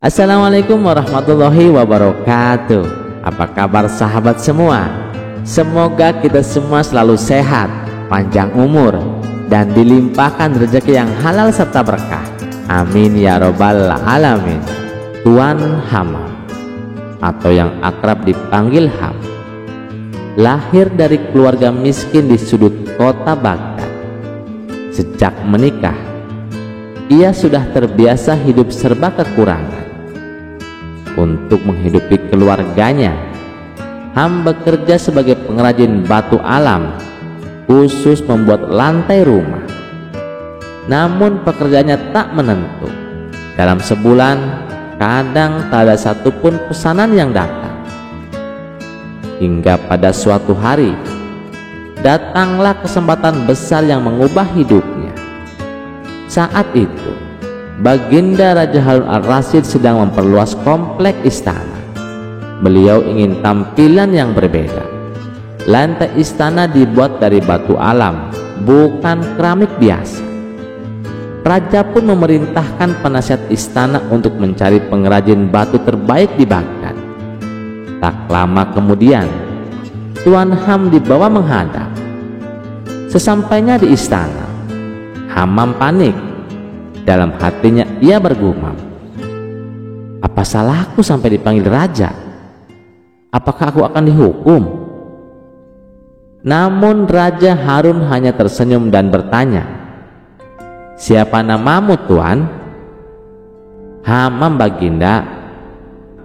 Assalamualaikum warahmatullahi wabarakatuh. Apa kabar sahabat semua? Semoga kita semua selalu sehat, panjang umur, dan dilimpahkan rezeki yang halal serta berkah. Amin ya robbal alamin. Tuan Hamam, atau yang akrab dipanggil Ham, lahir dari keluarga miskin di sudut kota Baghdad. Sejak menikah, ia sudah terbiasa hidup serba kekurangan. Untuk menghidupi keluarganya, Ham bekerja sebagai pengrajin batu alam, khusus membuat lantai rumah. Namun pekerjaannya tak menentu. Dalam sebulan, kadang tak ada satupun pesanan yang datang. Hingga pada suatu hari, datanglah kesempatan besar yang mengubah hidupnya. Saat itu, Baginda Raja Harun al-Rasyid sedang memperluas komplek istana. Beliau ingin tampilan yang berbeda. Lantai istana dibuat dari batu alam, bukan keramik biasa. Raja pun memerintahkan penasihat istana untuk mencari pengrajin batu terbaik di Baghdad. Tak lama kemudian, Tuan Ham dibawa menghadap. Sesampainya di istana, Hamam panik. Dalam hatinya ia bergumam, apa salahku sampai dipanggil raja? Apakah aku akan dihukum? Namun Raja Harun hanya tersenyum dan bertanya, siapa namamu, Tuan? Hamam, Baginda.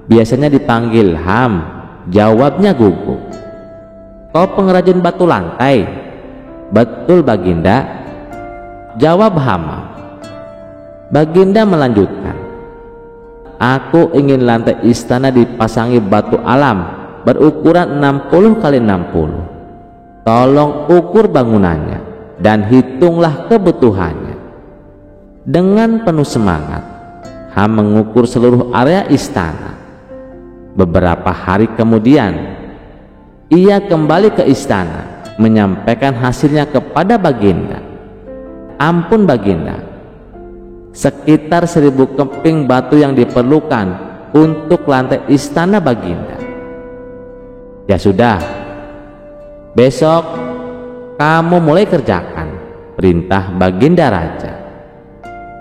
Biasanya dipanggil Ham, jawabnya gugup. Kau pengrajin batu lantai? Betul, Baginda, jawab Hamam. Baginda melanjutkan, aku ingin lantai istana dipasangi batu alam berukuran 60 kali 60. Tolong ukur bangunannya dan hitunglah kebutuhannya. Dengan penuh semangat, Ham mengukur seluruh area istana. Beberapa hari kemudian, ia kembali ke istana menyampaikan hasilnya kepada Baginda. Ampun, Baginda, sekitar 1000 keping batu yang diperlukan untuk lantai istana, Baginda. Ya sudah, besok kamu mulai kerjakan, perintah Baginda Raja.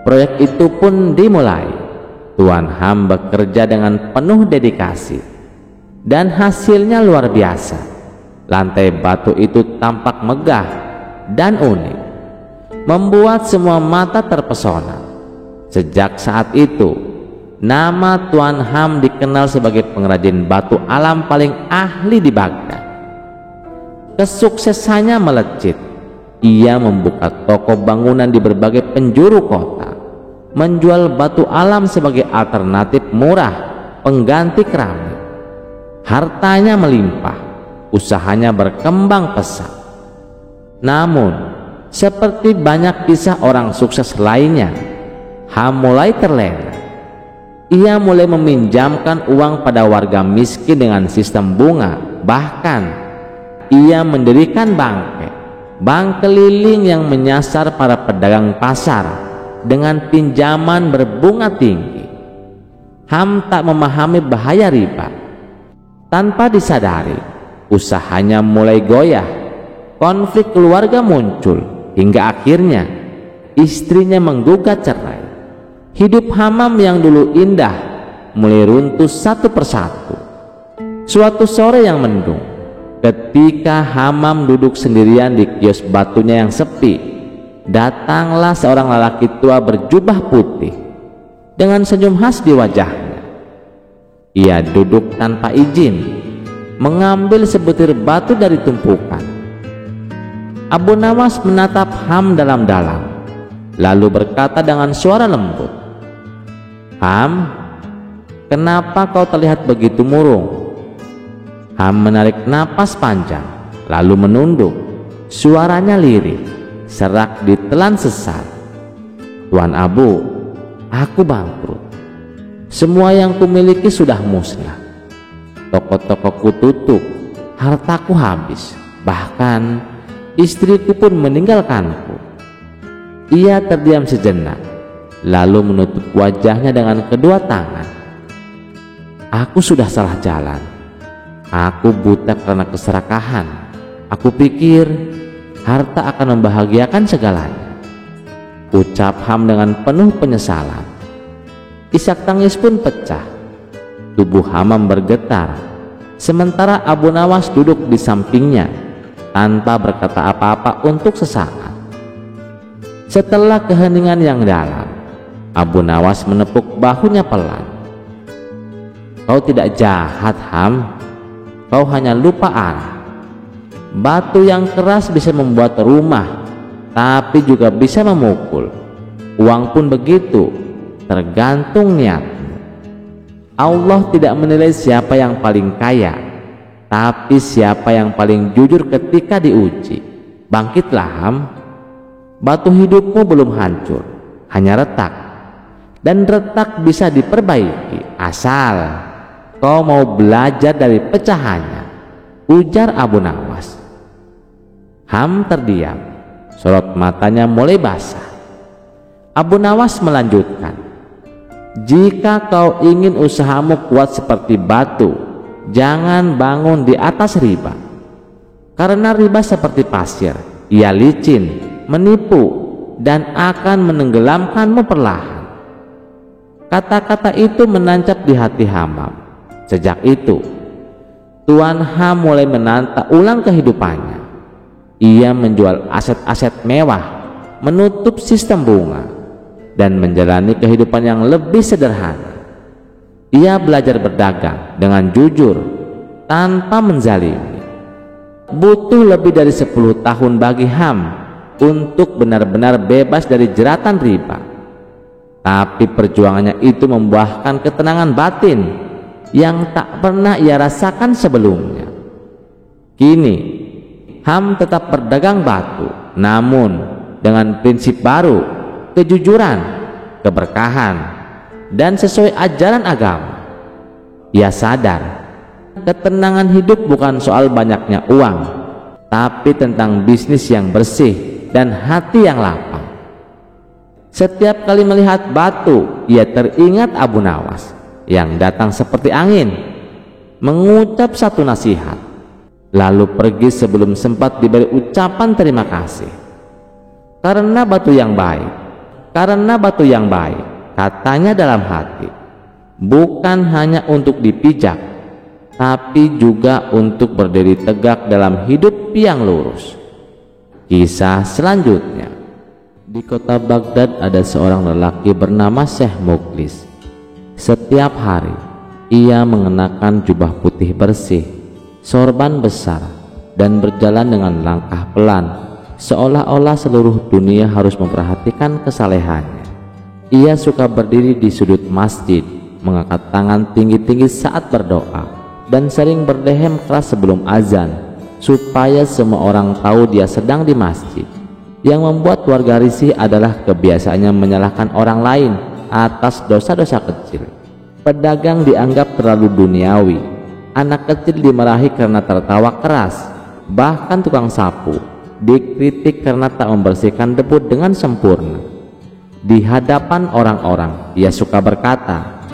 Proyek itu pun dimulai. Tuan Ham bekerja dengan penuh dedikasi, dan hasilnya luar biasa. Lantai batu itu tampak megah dan unik, membuat semua mata terpesona. Sejak saat itu, nama Tuan Ham dikenal sebagai pengrajin batu alam paling ahli di Baghdad. Kesuksesannya melejit. Ia membuka toko bangunan di berbagai penjuru kota, menjual batu alam sebagai alternatif murah pengganti keramik. Hartanya melimpah, usahanya berkembang pesat. Namun, seperti banyak kisah orang sukses lainnya, Ham mulai terlena. Ia mulai meminjamkan uang pada warga miskin dengan sistem bunga. Bahkan ia mendirikan bank keliling yang menyasar para pedagang pasar dengan pinjaman berbunga tinggi. Ham tak memahami bahaya riba. Tanpa disadari, usahanya mulai goyah. Konflik keluarga muncul hingga akhirnya istrinya menggugat cerai. Hidup Hamam yang dulu indah mulai runtuh satu persatu. Suatu sore yang mendung, ketika Hamam duduk sendirian di kios batunya yang sepi, datanglah seorang lelaki tua berjubah putih dengan senyum khas di wajahnya. Ia duduk tanpa izin, mengambil sebutir batu dari tumpukan. Abu Nawas menatap Ham dalam-dalam, lalu berkata dengan suara lembut, Ham, kenapa kau terlihat begitu murung? Ham menarik napas panjang, lalu menunduk. Suaranya lirih, serak ditelan sesat. Tuan Abu, aku bangkrut. Semua yang kumiliki sudah musnah. Toko-tokoku tutup, hartaku habis. Bahkan istriku pun meninggalkanku. Ia terdiam sejenak, lalu menutup wajahnya dengan kedua tangan. Aku sudah salah jalan. Aku buta karena keserakahan. Aku pikir harta akan membahagiakan segalanya. Ucap Ham dengan penuh penyesalan. Isak tangis pun pecah. Tubuh Hamam bergetar, sementara Abu Nawas duduk di sampingnya tanpa berkata apa-apa untuk sesaat. Setelah keheningan yang dalam, Abu Nawas menepuk bahunya pelan. Kau tidak jahat, Ham. Kau hanya lupa arah. Batu yang keras bisa membuat rumah, tapi juga bisa memukul. Uang pun begitu, tergantung niatmu. Allah tidak menilai siapa yang paling kaya, tapi siapa yang paling jujur ketika diuji. Bangkitlah, Ham. Batu hidupmu belum hancur, hanya retak. Dan retak bisa diperbaiki asal kau mau belajar dari pecahannya, ujar Abu Nawas. Ham terdiam, sorot matanya mulai basah. Abu Nawas melanjutkan, jika kau ingin usahamu kuat seperti batu, jangan bangun di atas riba. Karena riba seperti pasir, ia licin, menipu, dan akan menenggelamkanmu perlahan. Kata-kata itu menancap di hati Hamam. Sejak itu, Tuan Ham mulai menata ulang kehidupannya. Ia menjual aset-aset mewah, menutup sistem bunga, dan menjalani kehidupan yang lebih sederhana. Ia belajar berdagang dengan jujur, tanpa menzalimi. Butuh lebih dari 10 tahun bagi Ham untuk benar-benar bebas dari jeratan riba. Tapi perjuangannya itu membuahkan ketenangan batin yang tak pernah ia rasakan sebelumnya. Kini Ham tetap berdagang batu, namun dengan prinsip baru, kejujuran, keberkahan, dan sesuai ajaran agama. Ia sadar ketenangan hidup bukan soal banyaknya uang, tapi tentang bisnis yang bersih dan hati yang lapang. Setiap kali melihat batu, ia teringat Abu Nawas yang datang seperti angin, mengucap satu nasihat, lalu pergi sebelum sempat diberi ucapan terima kasih. Karena batu yang baik, katanya dalam hati, bukan hanya untuk dipijak, tapi juga untuk berdiri tegak dalam hidup yang lurus. Kisah selanjutnya. Di kota Baghdad ada seorang lelaki bernama Syekh Mukhlis. Setiap hari ia mengenakan jubah putih bersih, sorban besar, dan berjalan dengan langkah pelan, seolah-olah seluruh dunia harus memperhatikan kesalehannya. Ia suka berdiri di sudut masjid, mengangkat tangan tinggi-tinggi saat berdoa, dan sering berdehem keras sebelum azan, supaya semua orang tahu dia sedang di masjid. Yang membuat warga risih adalah kebiasaannya menyalahkan orang lain atas dosa-dosa kecil. Pedagang dianggap terlalu duniawi, anak kecil dimarahi karena tertawa keras, bahkan tukang sapu dikritik karena tak membersihkan debu dengan sempurna. Di hadapan orang-orang ia suka berkata,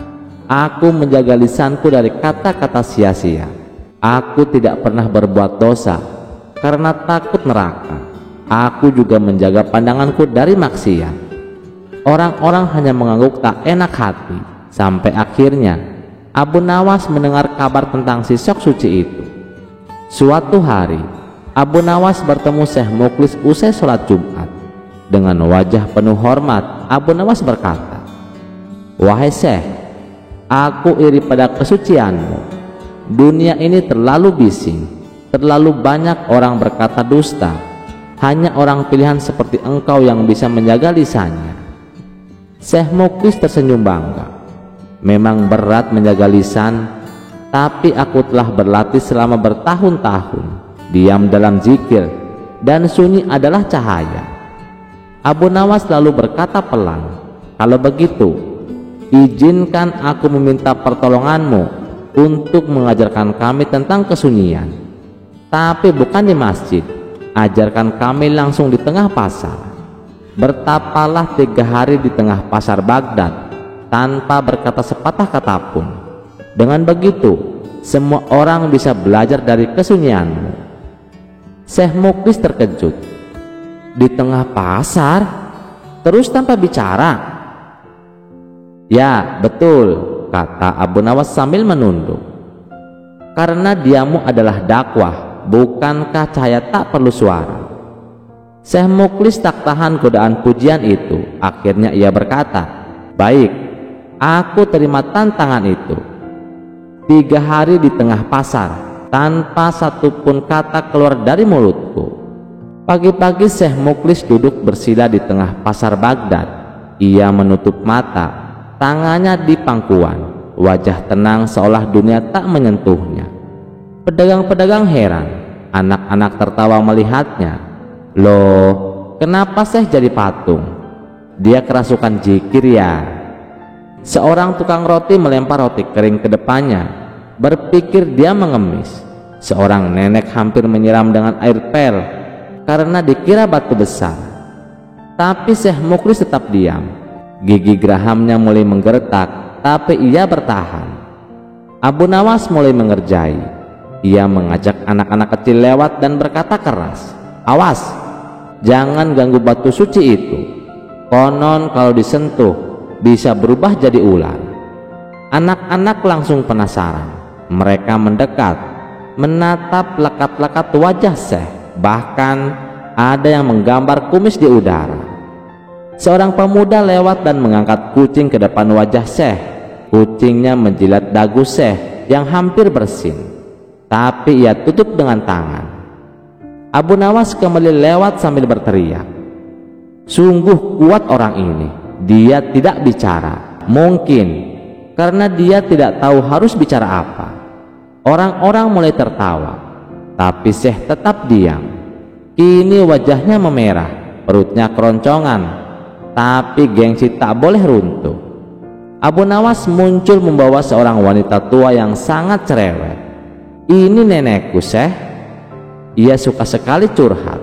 "Aku menjaga lisanku dari kata-kata sia-sia. Aku tidak pernah berbuat dosa karena takut neraka. Aku juga menjaga pandanganku dari maksiat." Orang-orang hanya mengangguk tak enak hati, sampai akhirnya Abu Nawas mendengar kabar tentang sisok suci itu. Suatu hari Abu Nawas bertemu Syekh Mukhlis usai sholat Jumat. Dengan wajah penuh hormat, Abu Nawas berkata, "Wahai Syekh, aku iri pada kesucianmu. Dunia ini terlalu bising, terlalu banyak orang berkata dusta. Hanya orang pilihan seperti engkau yang bisa menjaga lisannya." Syekh Mukhlis tersenyum bangga. "Memang berat menjaga lisan, tapi aku telah berlatih selama bertahun-tahun. Diam dalam zikir dan sunyi adalah cahaya." Abu Nawas lalu berkata pelan, "Kalau begitu, izinkan aku meminta pertolonganmu untuk mengajarkan kami tentang kesunyian. Tapi bukan di masjid. Ajarkan kami langsung di tengah pasar. Bertapalah 3 hari di tengah pasar Baghdad tanpa berkata sepatah kata pun. Dengan begitu, semua orang bisa belajar dari kesunyianmu." Syekh Muklis terkejut. "Di tengah pasar? Terus tanpa bicara?" "Ya, betul," kata Abu Nawas sambil menunduk. "Karena diamu adalah dakwah, bukankah cahaya tak perlu suara?" Syekh Muklis tak tahan godaan pujian itu. Akhirnya ia berkata, "Baik, aku terima tantangan itu. 3 hari di tengah pasar, tanpa satupun kata keluar dari mulutku." Pagi-pagi Syekh Muklis duduk bersila di tengah pasar Baghdad. Ia menutup mata, tangannya di pangkuan, wajah tenang seolah dunia tak menyentuhnya. Pedagang-pedagang heran, anak-anak tertawa melihatnya. "Loh, kenapa Syekh jadi patung? Dia kerasukan zikir ya?" Seorang tukang roti melempar roti kering ke depannya, berpikir dia mengemis. Seorang nenek hampir menyiram dengan air pel karena dikira batu besar. Tapi Syekh Muklis tetap diam. Gigi gerahamnya mulai menggertak, tapi ia bertahan. Abu Nawas mulai mengerjai. Ia mengajak anak-anak kecil lewat dan berkata keras, "Awas, jangan ganggu batu suci itu. Konon kalau disentuh bisa berubah jadi ular." Anak-anak langsung penasaran. Mereka mendekat, menatap lekat-lekat wajah Syekh. Bahkan ada yang menggambar kumis di udara. Seorang pemuda lewat dan mengangkat kucing ke depan wajah Syekh. Kucingnya menjilat dagu Syekh yang hampir bersin, tapi ia tutup dengan tangan. Abu Nawas kembali lewat sambil berteriak, "Sungguh kuat orang ini. Dia tidak bicara. Mungkin karena dia tidak tahu harus bicara apa." Orang-orang mulai tertawa, tapi Syekh tetap diam. Kini wajahnya memerah, perutnya keroncongan, tapi gengsi tak boleh runtuh. Abu Nawas muncul membawa seorang wanita tua yang sangat cerewet. "Ini nenekku, Syekh. Ia suka sekali curhat.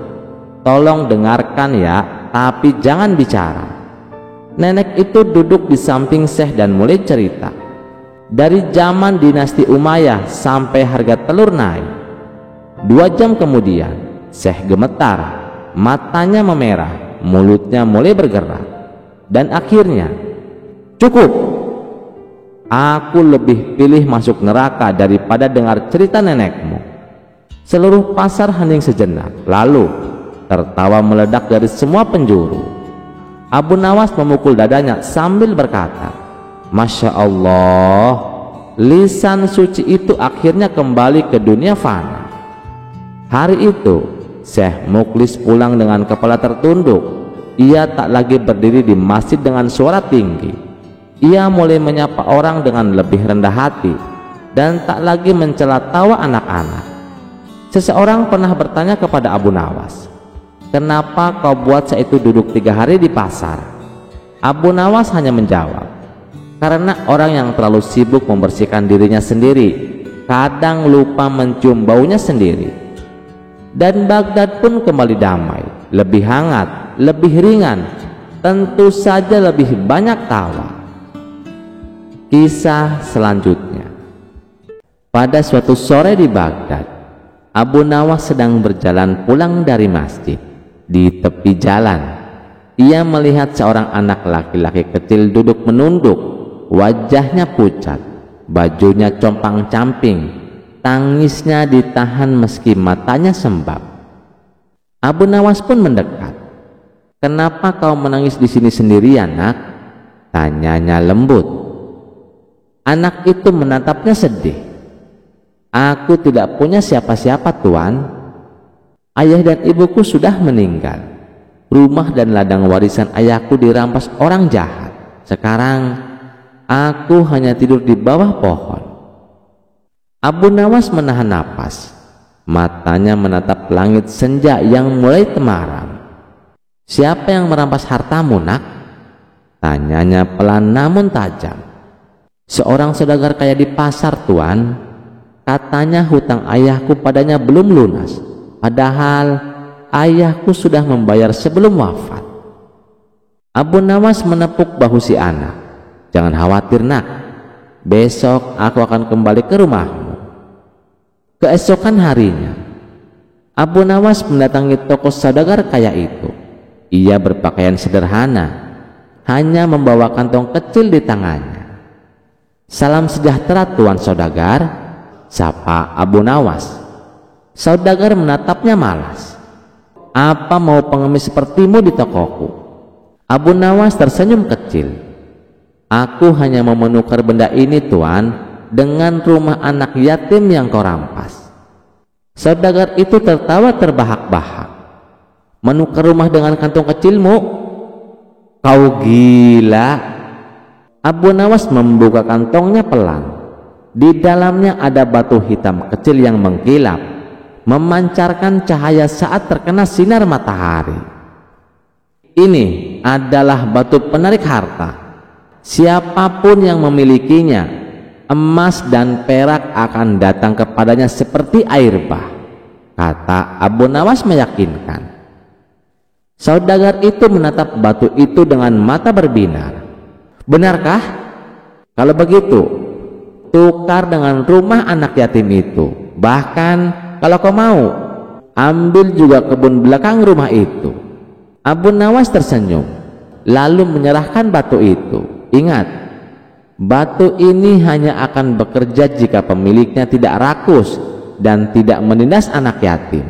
Tolong dengarkan ya, tapi jangan bicara." Nenek itu duduk di samping Syekh dan mulai cerita. Dari zaman dinasti Umayyah sampai harga telur naik. 2 jam kemudian, Syekh gemetar, matanya memerah, mulutnya mulai bergerak. Dan akhirnya, "Cukup. Aku lebih pilih masuk neraka daripada dengar cerita nenekmu." Seluruh pasar hening sejenak, lalu tertawa meledak dari semua penjuru. Abu Nawas memukul dadanya sambil berkata, "Masya Allah, lisan suci itu akhirnya kembali ke dunia fana." Hari itu Syekh Muklis pulang dengan kepala tertunduk. Ia tak lagi berdiri di masjid dengan suara tinggi. Ia mulai menyapa orang dengan lebih rendah hati dan tak lagi mencela tawa anak-anak. Seseorang pernah bertanya kepada Abu Nawas, "Kenapa kau buat saya itu duduk 3 hari di pasar?" Abu Nawas hanya menjawab, "Karena orang yang terlalu sibuk membersihkan dirinya sendiri kadang lupa mencium baunya sendiri." Dan Baghdad pun kembali damai, lebih hangat, lebih ringan, tentu saja lebih banyak tawa. Kisah selanjutnya. Pada suatu sore di Baghdad, Abu Nawas sedang berjalan pulang dari masjid. Di tepi jalan, ia melihat seorang anak laki-laki kecil duduk menunduk. Wajahnya pucat, bajunya compang-camping, tangisnya ditahan meski matanya sembab. Abu Nawas pun mendekat. "Kenapa kau menangis di sini sendirian, nak?" tanyanya lembut. Anak itu menatapnya sedih. "Aku tidak punya siapa-siapa, Tuan. Ayah dan ibuku sudah meninggal. Rumah dan ladang warisan ayahku dirampas orang jahat. Sekarang aku hanya tidur di bawah pohon." Abu Nawas menahan napas. Matanya menatap langit senja yang mulai temaram. "Siapa yang merampas hartamu, nak?" tanyanya pelan namun tajam. "Seorang saudagar kaya di pasar, Tuan. Katanya hutang ayahku padanya belum lunas, padahal ayahku sudah membayar sebelum wafat." Abu Nawas menepuk bahu si anak. "Jangan khawatir, nak. Besok aku akan kembali ke rumahmu." Keesokan harinya, Abu Nawas mendatangi toko saudagar kaya itu. Ia berpakaian sederhana, hanya membawa kantong kecil di tangannya. "Salam sejahtera Tuan Saudagar," sapa Abu Nawas. Saudagar menatapnya malas. "Apa mau pengemis sepertimu di tokoku?" Abu Nawas tersenyum kecil. "Aku hanya mau menukar benda ini Tuan dengan rumah anak yatim yang kau rampas." Saudagar itu tertawa terbahak-bahak. "Menukar rumah dengan kantong kecilmu? Kau gila?" Abu Nawas membuka kantongnya pelan. Di dalamnya ada batu hitam kecil yang mengkilap, memancarkan cahaya saat terkena sinar matahari. "Ini adalah batu penarik harta. Siapapun yang memilikinya, emas dan perak akan datang kepadanya seperti air bah," kata Abu Nawas meyakinkan. Saudagar itu menatap batu itu dengan mata berbinar. "Benarkah? Kalau begitu, tukar dengan rumah anak yatim itu. Bahkan kalau kau mau, ambil juga kebun belakang rumah itu." Abu Nawas tersenyum, lalu menyerahkan batu itu. "Ingat, batu ini hanya akan bekerja jika pemiliknya tidak rakus dan tidak menindas anak yatim."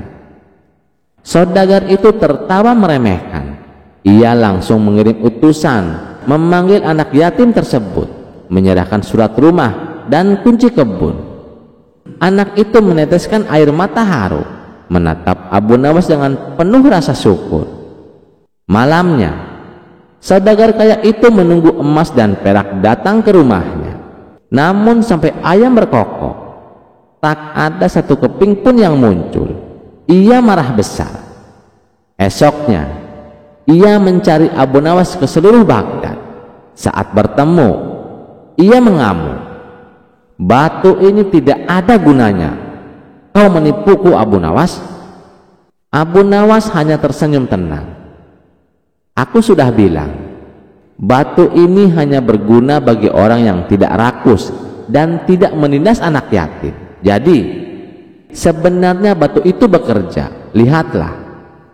Saudagar itu tertawa meremehkan. Ia langsung mengirim utusan memanggil anak yatim tersebut, menyerahkan surat rumah dan kunci kebun. Anak itu meneteskan air mata haru, menatap Abu Nawas dengan penuh rasa syukur. Malamnya, saudagar kaya itu menunggu emas dan perak datang ke rumahnya. Namun sampai ayam berkokok, tak ada satu keping pun yang muncul. Ia marah besar. Esoknya, ia mencari Abu Nawas ke seluruh Baghdad. Saat bertemu, ia mengamuk. "Batu ini tidak ada gunanya. Kau menipuku, Abu Nawas." Abu Nawas hanya tersenyum tenang. "Aku sudah bilang, batu ini hanya berguna bagi orang yang tidak rakus dan tidak menindas anak yatim. Jadi, sebenarnya batu itu bekerja. Lihatlah,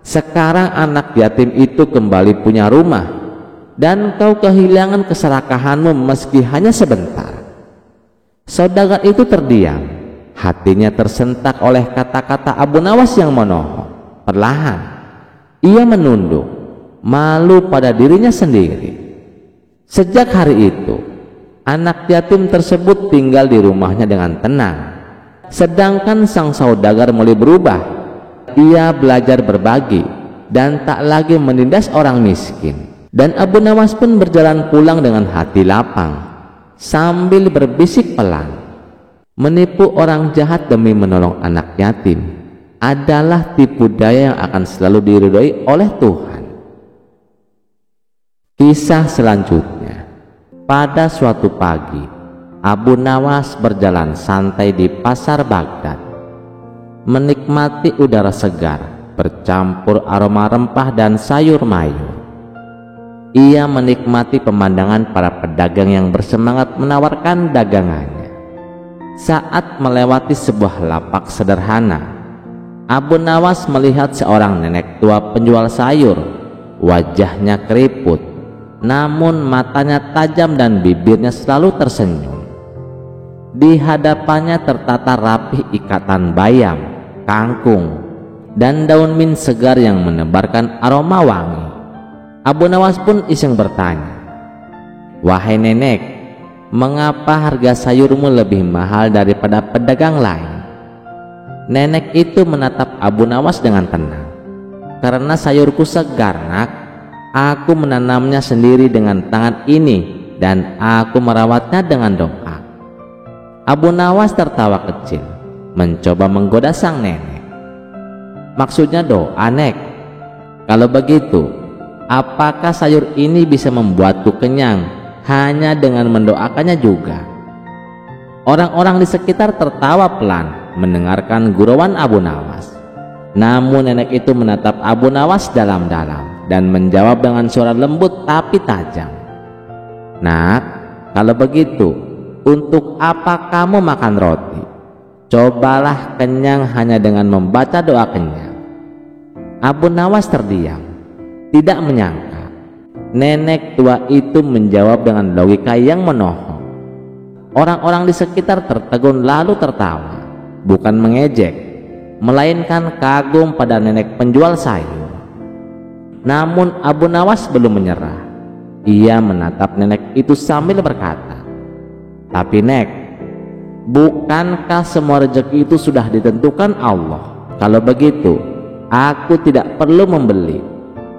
sekarang anak yatim itu kembali punya rumah, dan kau kehilangan keserakahanmu meski hanya sebentar." Saudagar itu terdiam, hatinya tersentak oleh kata-kata Abu Nawas yang menohok. Perlahan, ia menunduk, malu pada dirinya sendiri. Sejak hari itu, anak yatim tersebut tinggal di rumahnya dengan tenang. Sedangkan sang saudagar mulai berubah. Ia belajar berbagi dan tak lagi menindas orang miskin. Dan Abu Nawas pun berjalan pulang dengan hati lapang, sambil berbisik pelan. Menipu orang jahat demi menolong anak yatim adalah tipu daya yang akan selalu diridhoi oleh Tuhan. Kisah selanjutnya. Pada suatu pagi, Abu Nawas berjalan santai di pasar Baghdad, menikmati udara segar bercampur aroma rempah dan sayur mayur. Ia menikmati pemandangan para pedagang yang bersemangat menawarkan dagangannya. Saat melewati sebuah lapak sederhana, Abu Nawas melihat seorang nenek tua penjual sayur. Wajahnya keriput, namun matanya tajam dan bibirnya selalu tersenyum. Di hadapannya tertata rapih ikatan bayam, kangkung, dan daun mint segar yang menebarkan aroma wangi. Abu Nawas pun iseng bertanya, "Wahai nenek, mengapa harga sayurmu lebih mahal daripada pedagang lain?" Nenek itu menatap Abu Nawas dengan tenang. "Karena sayurku segar, nak. Aku menanamnya sendiri dengan tangan ini dan aku merawatnya dengan doa." Abu Nawas tertawa kecil, mencoba menggoda sang nenek. "Maksudnya doa, nek? Kalau begitu, apakah sayur ini bisa membuatku kenyang hanya dengan mendoakannya juga?" Orang-orang di sekitar tertawa pelan mendengarkan gurauan Abu Nawas. Namun nenek itu menatap Abu Nawas dalam-dalam dan menjawab dengan suara lembut tapi tajam, "Nak, kalau begitu untuk apa kamu makan roti? Cobalah kenyang hanya dengan membaca doa kenyang. Abu Nawas terdiam, tidak menyangka nenek tua itu menjawab dengan logika yang menohok. Orang-orang di sekitar tertegun lalu tertawa, bukan mengejek, melainkan kagum pada nenek penjual sayur. Namun Abu Nawas belum menyerah. Ia menatap nenek itu sambil berkata, "Tapi Nek, bukankah semua rezeki itu sudah ditentukan Allah? Kalau begitu, aku tidak perlu membeli.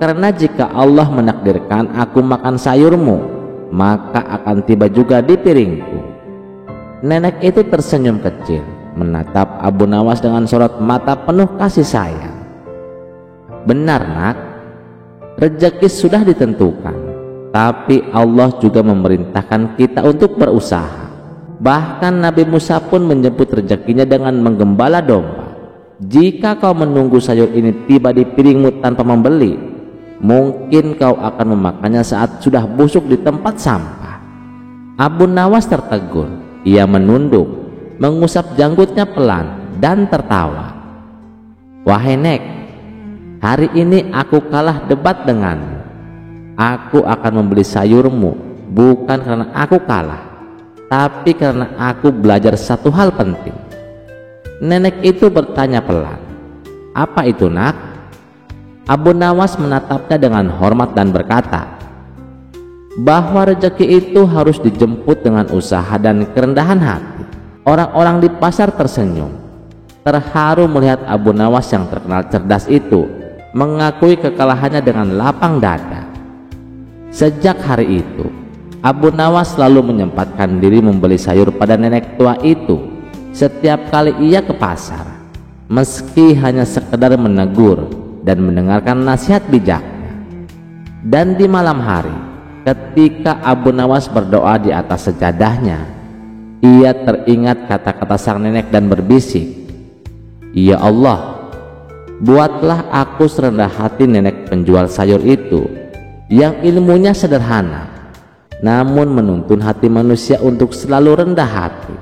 Karena jika Allah menakdirkan aku makan sayurmu, maka akan tiba juga di piringku." Nenek itu tersenyum kecil, menatap Abu Nawas dengan sorot mata penuh kasih sayang. "Benar Nak, rezeki sudah ditentukan, tapi Allah juga memerintahkan kita untuk berusaha. Bahkan Nabi Musa pun menyebut rezekinya dengan menggembala domba. Jika kau menunggu sayur ini tiba di piringmu tanpa membeli, mungkin kau akan memakannya saat sudah busuk di tempat sampah." Abu Nawas tertegun. Ia menunduk, mengusap janggutnya pelan dan tertawa. "Wahai Nek, hari ini aku kalah debat denganmu. Aku akan membeli sayurmu bukan karena aku kalah, tapi karena aku belajar satu hal penting." Nenek itu bertanya pelan, "Apa itu Nak?" Abu Nawas menatapnya dengan hormat dan berkata, "Bahwa rezeki itu harus dijemput dengan usaha dan kerendahan hati." Orang-orang di pasar tersenyum, terharu melihat Abu Nawas yang terkenal cerdas itu mengakui kekalahannya dengan lapang dada. Sejak hari itu, Abu Nawas selalu menyempatkan diri membeli sayur pada nenek tua itu setiap kali ia ke pasar, meski hanya sekedar menegur dan mendengarkan nasihat bijaknya. Dan di malam hari, ketika Abu Nawas berdoa di atas sejadahnya, ia teringat kata-kata sang nenek dan berbisik, "Ya Allah, buatlah aku serendah hati nenek penjual sayur itu yang ilmunya sederhana, namun menuntun hati manusia untuk selalu rendah hati."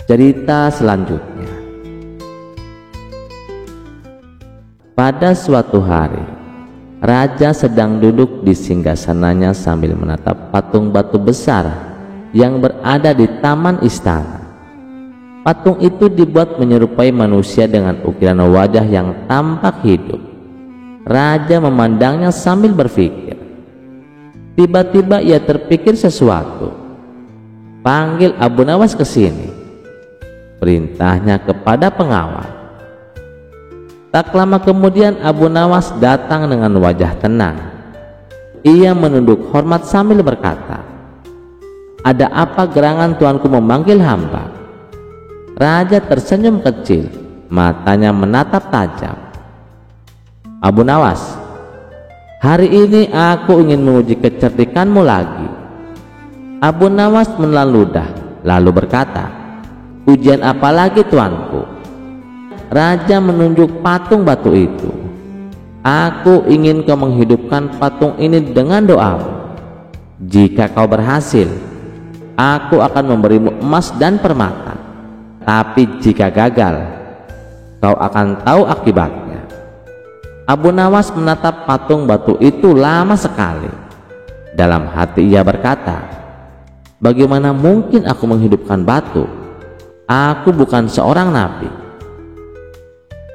Cerita selanjutnya. Pada suatu hari, raja sedang duduk di singgasananya sambil menatap patung batu besar yang berada di taman istana. Patung itu dibuat menyerupai manusia dengan ukiran wajah yang tampak hidup. Raja memandangnya sambil berpikir. Tiba-tiba ia terpikir sesuatu. "Panggil Abu Nawas ke sini," perintahnya kepada pengawal. Tak lama kemudian Abu Nawas datang dengan wajah tenang. Ia menunduk hormat sambil berkata, "Ada apa gerangan tuanku memanggil hamba?" Raja tersenyum kecil, matanya menatap tajam. "Abu Nawas, hari ini aku ingin menguji kecerdikanmu lagi." Abu Nawas menelan ludah lalu berkata, "Ujian apa lagi tuanku?" Raja menunjuk patung batu itu. "Aku ingin kau menghidupkan patung ini dengan doamu. Jika kau berhasil, aku akan memberimu emas dan permata. Tapi jika gagal, kau akan tahu akibatnya." Abu Nawas menatap patung batu itu lama sekali. Dalam hati ia berkata, "Bagaimana mungkin aku menghidupkan batu? Aku bukan seorang nabi."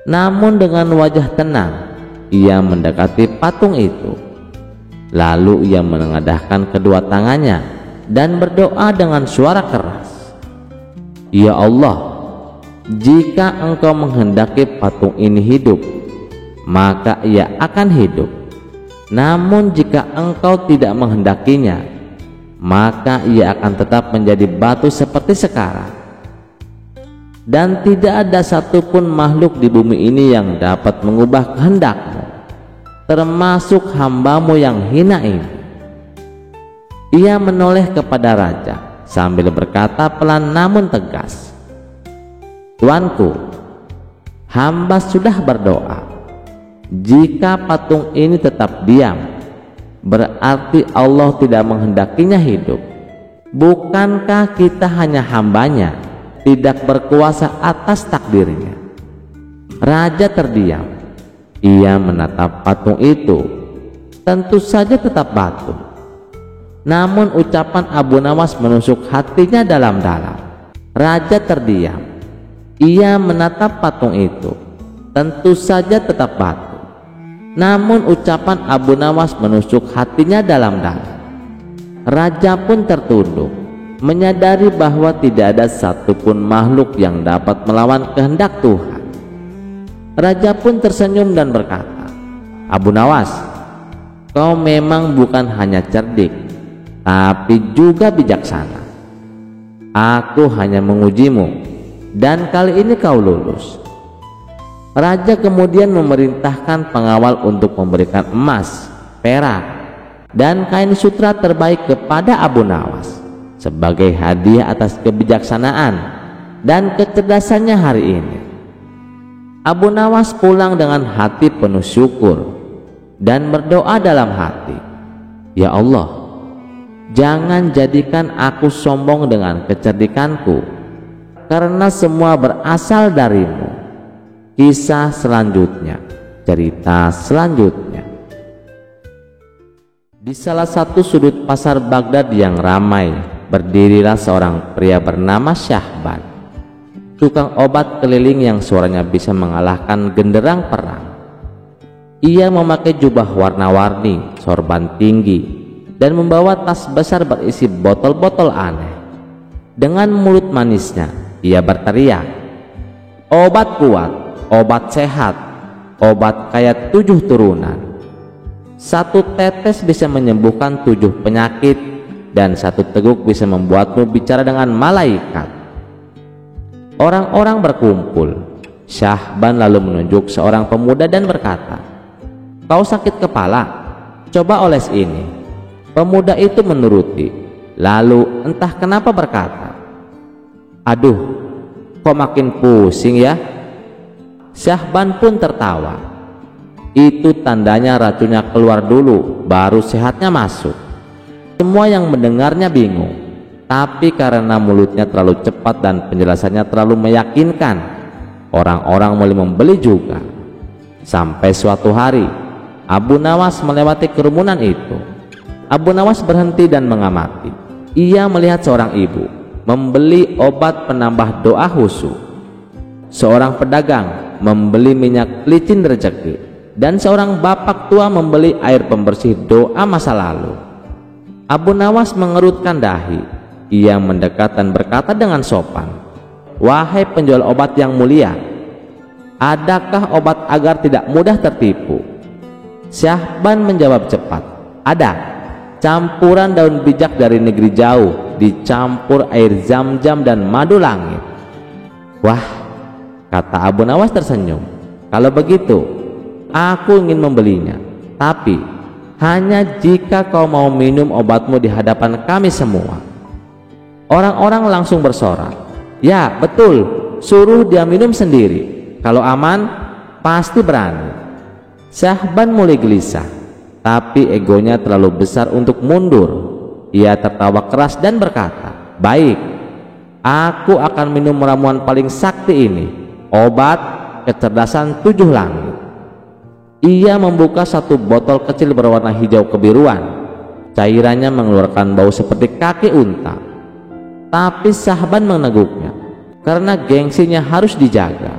Namun dengan wajah tenang, ia mendekati patung itu. Lalu ia menengadahkan kedua tangannya dan berdoa dengan suara keras, "Ya Allah, jika Engkau menghendaki patung ini hidup, maka ia akan hidup. Namun jika Engkau tidak menghendakinya, maka ia akan tetap menjadi batu seperti sekarang. Dan tidak ada satupun makhluk di bumi ini yang dapat mengubah kehendak-Mu, termasuk hamba-Mu yang hina ini." Ia menoleh kepada raja sambil berkata pelan namun tegas, "Tuanku, hamba sudah berdoa. Jika patung ini tetap diam, berarti Allah tidak menghendakinya hidup. Bukankah kita hanya hambanya, tidak berkuasa atas takdirnya? Raja terdiam. Ia menatap patung itu. Tentu saja tetap batu. Namun ucapan Abu Nawas menusuk hatinya dalam-dalam. Raja terdiam. Ia menatap patung itu. Tentu saja tetap batu. Namun ucapan Abu Nawas menusuk hatinya dalam-dalam. Raja pun tertunduk, menyadari bahwa tidak ada satupun makhluk yang dapat melawan kehendak Tuhan. Raja pun tersenyum dan berkata, "Abu Nawas, kau memang bukan hanya cerdik, tapi juga bijaksana. Aku hanya mengujimu, dan kali ini kau lulus." Raja kemudian memerintahkan pengawal untuk memberikan emas, perak, dan kain sutra terbaik kepada Abu Nawas sebagai hadiah atas kebijaksanaan dan kecerdasannya hari ini. Abu Nawas pulang dengan hati penuh syukur dan berdoa dalam hati, "Ya Allah, jangan jadikan aku sombong dengan kecerdikanku, karena semua berasal darimu." Kisah selanjutnya, cerita selanjutnya. Di salah satu sudut pasar Baghdad yang ramai, berdirilah seorang pria bernama Syahban, tukang obat keliling yang suaranya bisa mengalahkan genderang perang. Ia memakai jubah warna-warni, sorban tinggi, dan membawa tas besar berisi botol-botol aneh. Dengan mulut manisnya, ia berteriak, "Obat kuat, obat sehat, obat kaya 7 turunan. 1 tetes bisa menyembuhkan 7 penyakit, dan 1 teguk bisa membuatmu bicara dengan malaikat." Orang-orang berkumpul. Syahban lalu menunjuk seorang pemuda dan berkata, "Kau sakit kepala? Coba oles ini." Pemuda itu menuruti, lalu entah kenapa berkata, "Aduh, kok makin pusing ya?" Syahban pun tertawa. Itu tandanya racunnya keluar dulu, baru sehatnya masuk. Semua yang mendengarnya bingung, tapi karena mulutnya terlalu cepat dan penjelasannya terlalu meyakinkan, orang-orang mulai membeli juga. Sampai suatu hari, Abu Nawas melewati kerumunan itu. Abu Nawas berhenti dan mengamati. Ia melihat seorang ibu membeli obat penambah doa khusyuk, seorang pedagang membeli minyak licin rezeki, dan seorang bapak tua membeli air pembersih doa masa lalu. Abu Nawas mengerutkan dahi. Ia mendekat dan berkata dengan sopan, "Wahai penjual obat yang mulia, adakah obat agar tidak mudah tertipu?" Syahban menjawab cepat, "Ada. Campuran daun bijak dari negeri jauh, dicampur air zam-zam dan madu langit." "Wah," kata Abu Nawas tersenyum, "kalau begitu, aku ingin membelinya. Tapi hanya jika kau mau minum obatmu di hadapan kami semua." Orang-orang langsung bersorak, "Ya betul, suruh dia minum sendiri. Kalau aman, pasti berani." Syahban mulai gelisah, tapi egonya terlalu besar untuk mundur. Ia tertawa keras dan berkata, "Baik, aku akan minum ramuan paling sakti ini, obat kecerdasan 7 langit." Ia membuka 1 botol kecil berwarna hijau kebiruan. Cairannya mengeluarkan bau seperti kaki unta. Tapi Syahban meneguknya karena gengsinya harus dijaga.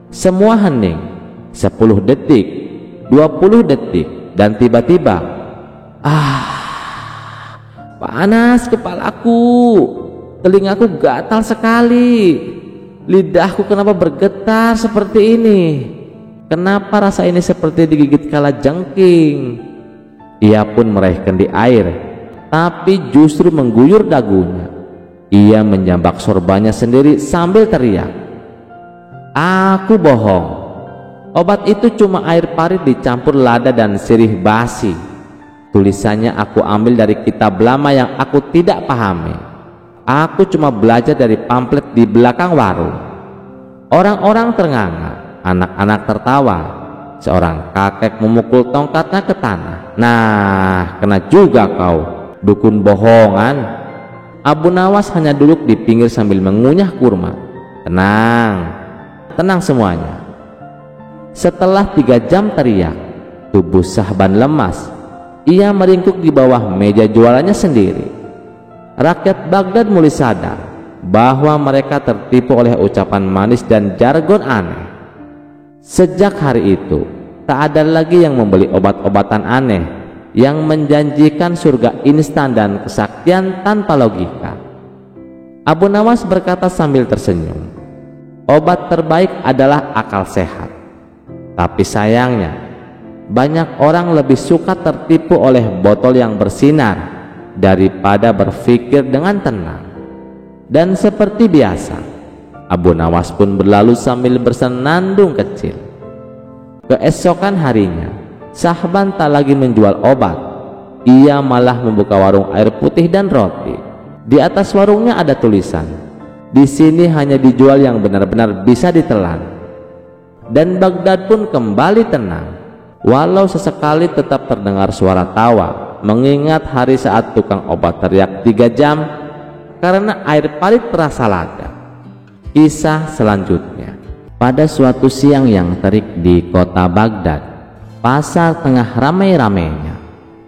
Semua hening. 10 detik, 20 detik, dan tiba-tiba, panas kepalaku, telingaku gatal sekali, lidahku kenapa bergetar seperti ini? Kenapa rasa ini seperti digigit kalajengking? Ia pun meraih kendi air, tapi justru mengguyur dagunya. Ia menjambak sorbannya sendiri sambil teriak, "Aku bohong. Obat itu cuma air parit dicampur lada dan sirih basi. Tulisannya aku ambil dari kitab lama yang aku tidak pahami. Aku cuma belajar dari pamflet di belakang warung." Orang-orang ternganga, anak-anak tertawa. Seorang kakek memukul tongkatnya ke tanah. "Nah, kena juga kau, dukun bohongan. Abu Nawas hanya duduk di pinggir sambil mengunyah kurma. Tenang, tenang semuanya. Setelah 3 jam teriak, tubuh Syahban lemas. Ia meringkuk di bawah meja jualannya sendiri. Rakyat Baghdad mulai sadar bahwa mereka tertipu oleh ucapan manis dan jargon aneh. Sejak hari itu, tak ada lagi yang membeli obat-obatan aneh yang menjanjikan surga instan dan kesaktian tanpa logika. Abu Nawas berkata sambil tersenyum, obat terbaik adalah akal sehat. Tapi sayangnya, banyak orang lebih suka tertipu oleh botol yang bersinar daripada berpikir dengan tenang. Dan seperti biasa, Abu Nawas pun berlalu sambil bersenandung kecil. Keesokan harinya, Syahban tak lagi menjual obat. Ia malah membuka warung air putih dan roti. Di atas warungnya ada tulisan, di sini hanya dijual yang benar-benar bisa ditelan. Dan Baghdad pun kembali tenang, walau sesekali tetap terdengar suara tawa, mengingat hari saat tukang obat teriak 3 jam karena air parit terasa lada. Kisah selanjutnya. Pada suatu siang yang terik di kota Baghdad, pasar tengah ramai-ramainya.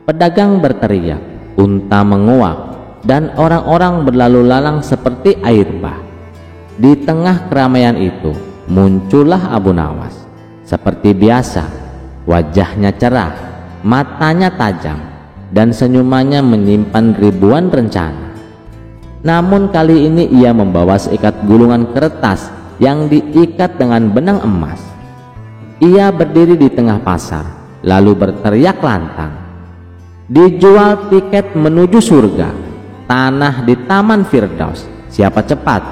Pedagang berteriak, unta menguak, dan orang-orang berlalu lalang seperti air bah. Di tengah keramaian itu muncullah Abu Nawas. Seperti biasa, wajahnya cerah, matanya tajam, dan senyumannya menyimpan ribuan rencana. Namun kali ini ia membawa seikat gulungan kertas yang diikat dengan benang emas. Ia berdiri di tengah pasar, lalu berteriak lantang, dijual tiket menuju surga, tanah di Taman Firdaus. Siapa cepat,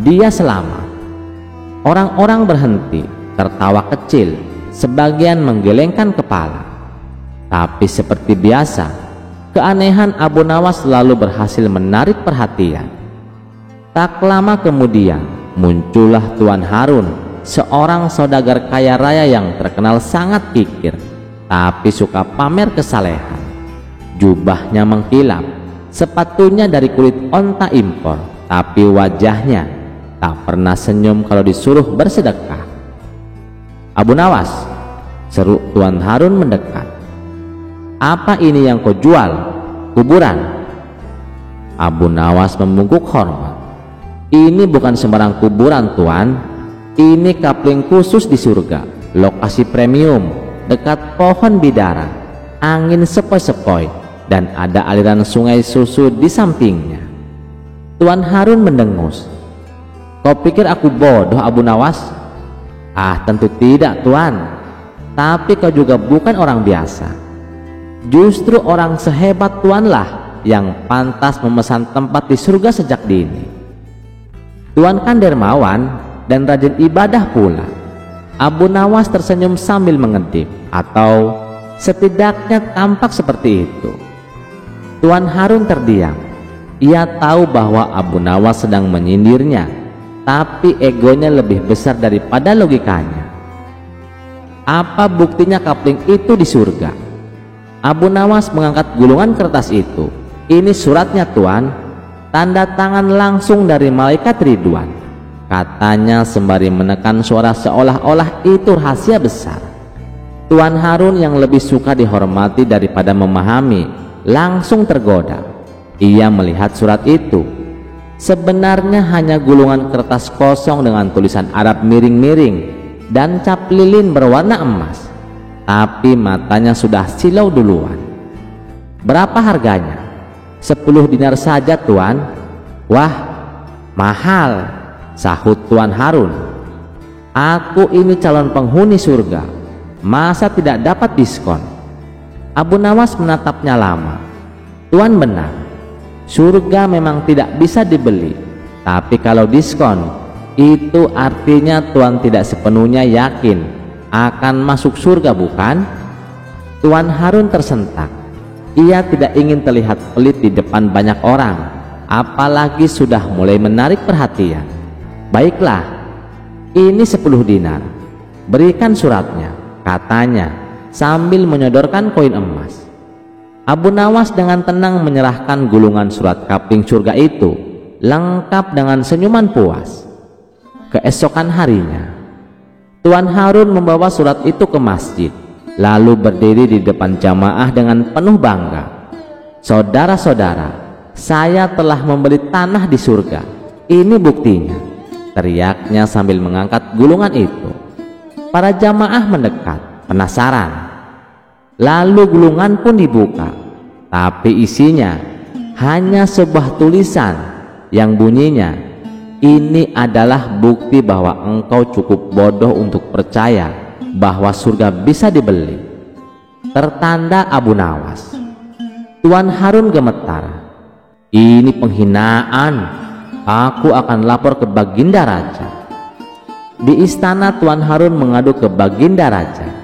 dia selamat. Orang-orang berhenti, tertawa kecil, sebagian menggelengkan kepala. Tapi seperti biasa, keanehan Abu Nawas selalu berhasil menarik perhatian. Tak lama kemudian, muncullah Tuan Harun, seorang saudagar kaya raya yang terkenal sangat kikir, tapi suka pamer kesalehan. Jubahnya mengkilap, sepatunya dari kulit onta impor, tapi wajahnya tak pernah senyum kalau disuruh bersedekah. Abu Nawas, seru Tuan Harun mendekat. Apa ini yang kau jual? Kuburan? Abu Nawas membungkuk hormat. Ini bukan sembarang kuburan, Tuan. Ini kapling khusus di surga, lokasi premium, dekat pohon bidara, angin sepoi-sepoi, dan ada aliran sungai susu di sampingnya. Tuan Harun mendengus. Kau pikir aku bodoh, Abu Nawas? Ah, tentu tidak, Tuan. Tapi kau juga bukan orang biasa. Justru orang sehebat Tuanlah yang pantas memesan tempat di surga sejak dini. Tuan kan dermawan dan rajin ibadah pula. Abu Nawas tersenyum sambil mengedip, atau setidaknya tampak seperti itu. Tuan Harun terdiam. Ia tahu bahwa Abu Nawas sedang menyindirnya, tapi egonya lebih besar daripada logikanya. Apa buktinya kapling itu di surga? Abu Nawas mengangkat gulungan kertas itu. Ini suratnya, Tuan. Tanda tangan langsung dari malaikat Ridwan, katanya sembari menekan suara seolah-olah itu rahasia besar. Tuan Harun yang lebih suka dihormati daripada memahami langsung tergoda. Ia melihat surat itu. Sebenarnya hanya gulungan kertas kosong dengan tulisan Arab miring-miring dan cap lilin berwarna emas. Tapi matanya sudah silau duluan. Berapa harganya? 10 dinar saja, Tuan. Wah, mahal, sahut Tuan Harun. Aku ini calon penghuni surga, masa tidak dapat diskon? Abu Nawas menatapnya lama. Tuan benar, surga memang tidak bisa dibeli. Tapi kalau diskon, itu artinya Tuan tidak sepenuhnya yakin akan masuk surga, bukan? Tuan Harun tersentak. Ia tidak ingin terlihat pelit di depan banyak orang, apalagi sudah mulai menarik perhatian. Baiklah, ini 10 dinar. Berikan suratnya, katanya sambil menyodorkan koin emas. Abu Nawas dengan tenang menyerahkan gulungan surat kapling surga itu, lengkap dengan senyuman puas. Keesokan harinya, Tuan Harun membawa surat itu ke masjid, lalu berdiri di depan jamaah dengan penuh bangga. "Saudara-saudara, saya telah membeli tanah di surga. Ini buktinya," teriaknya sambil mengangkat gulungan itu. Para jamaah mendekat, penasaran. Lalu gulungan pun dibuka, tapi isinya hanya sebuah tulisan yang bunyinya, "Ini adalah bukti bahwa engkau cukup bodoh untuk percaya bahwa surga bisa dibeli." Tertanda Abu Nawas. Tuan Harun gemetar. "Ini penghinaan. Aku akan lapor ke Baginda Raja." Di istana, Tuan Harun mengadu ke Baginda Raja.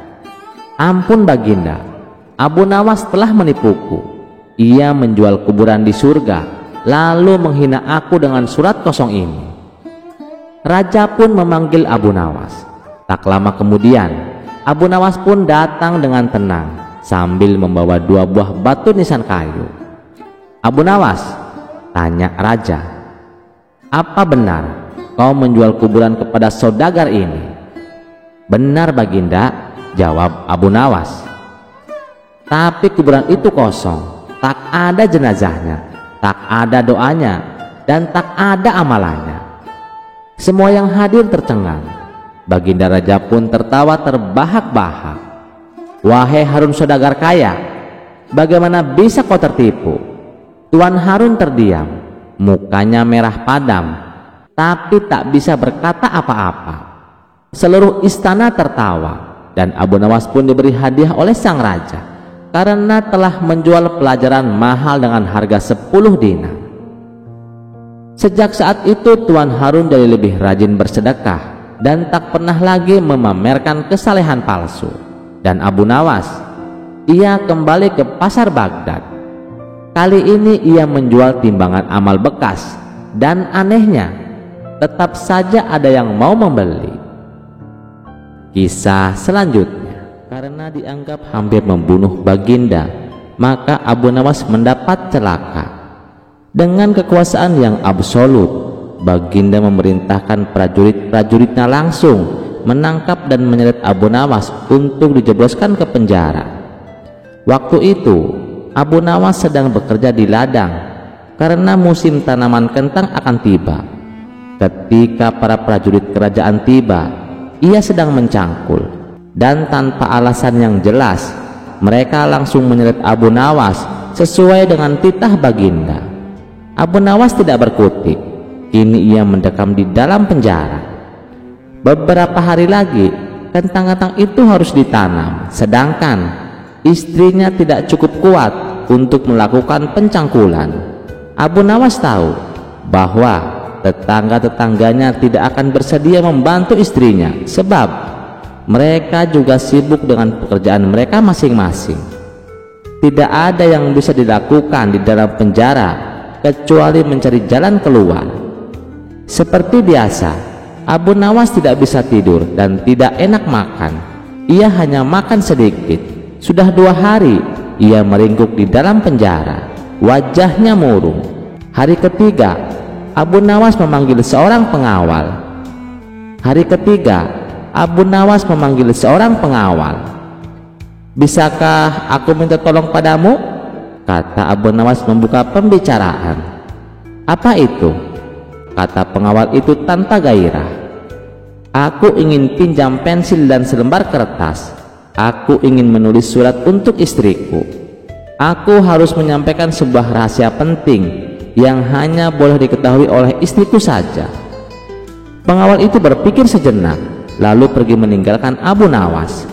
"Ampun Baginda, Abu Nawas telah menipuku. Ia menjual kuburan di surga, lalu menghina aku dengan surat kosong ini." Raja pun memanggil Abu Nawas. Tak lama kemudian, Abu Nawas pun datang dengan tenang sambil membawa 2 buah batu nisan kayu. "Abu Nawas," tanya raja, "apa benar kau menjual kuburan kepada saudagar ini?" "Benar Baginda," jawab Abu Nawas. "Tapi kuburan itu kosong, tak ada jenazahnya, tak ada doanya, dan tak ada amalannya." Semua yang hadir tercengang. Baginda Raja pun tertawa terbahak-bahak. "Wahai Harun saudagar kaya, bagaimana bisa kau tertipu?" Tuan Harun terdiam, mukanya merah padam, tapi tak bisa berkata apa-apa. Seluruh istana tertawa, dan Abu Nawas pun diberi hadiah oleh sang raja karena telah menjual pelajaran mahal dengan harga 10 dinar. Sejak saat itu Tuan Harun jadi lebih rajin bersedekah dan tak pernah lagi memamerkan kesalehan palsu. Dan Abu Nawas, ia kembali ke pasar Baghdad. Kali ini ia menjual timbangan amal bekas, dan anehnya tetap saja ada yang mau membeli. Kisah selanjutnya, karena dianggap hampir membunuh Baginda, maka Abu Nawas mendapat celaka. Dengan kekuasaan yang absolut, Baginda memerintahkan prajurit-prajuritnya langsung menangkap dan menyeret Abu Nawas untuk dijebloskan ke penjara. Waktu itu Abu Nawas sedang bekerja di ladang karena musim tanaman kentang akan tiba. Ketika para prajurit kerajaan tiba, ia sedang mencangkul, dan tanpa alasan yang jelas mereka langsung menyeret Abu Nawas sesuai dengan titah Baginda. Abu Nawas tidak berkutik. Kini ia mendekam di dalam penjara. Beberapa hari lagi kentang-kentang itu harus ditanam, sedangkan istrinya tidak cukup kuat untuk melakukan pencangkulan. Abu Nawas tahu bahwa tetangga-tetangganya tidak akan bersedia membantu istrinya, sebab mereka juga sibuk dengan pekerjaan mereka masing-masing. Tidak ada yang bisa dilakukan di dalam penjara kecuali mencari jalan keluar. Seperti biasa, Abu Nawas tidak bisa tidur dan tidak enak makan. Ia hanya makan sedikit. Sudah 2 hari ia meringkuk di dalam penjara, wajahnya murung. Hari ketiga Abu Nawas memanggil seorang pengawal. Hari ketiga, Abu Nawas memanggil seorang pengawal. "Bisakah aku minta tolong padamu?" kata Abu Nawas membuka pembicaraan. "Apa itu?" kata pengawal itu tanpa gairah. "Aku ingin pinjam pensil dan selembar kertas. Aku ingin menulis surat untuk istriku. Aku harus menyampaikan sebuah rahasia penting yang hanya boleh diketahui oleh istriku saja." Pengawal itu berpikir sejenak, lalu pergi meninggalkan Abu Nawas.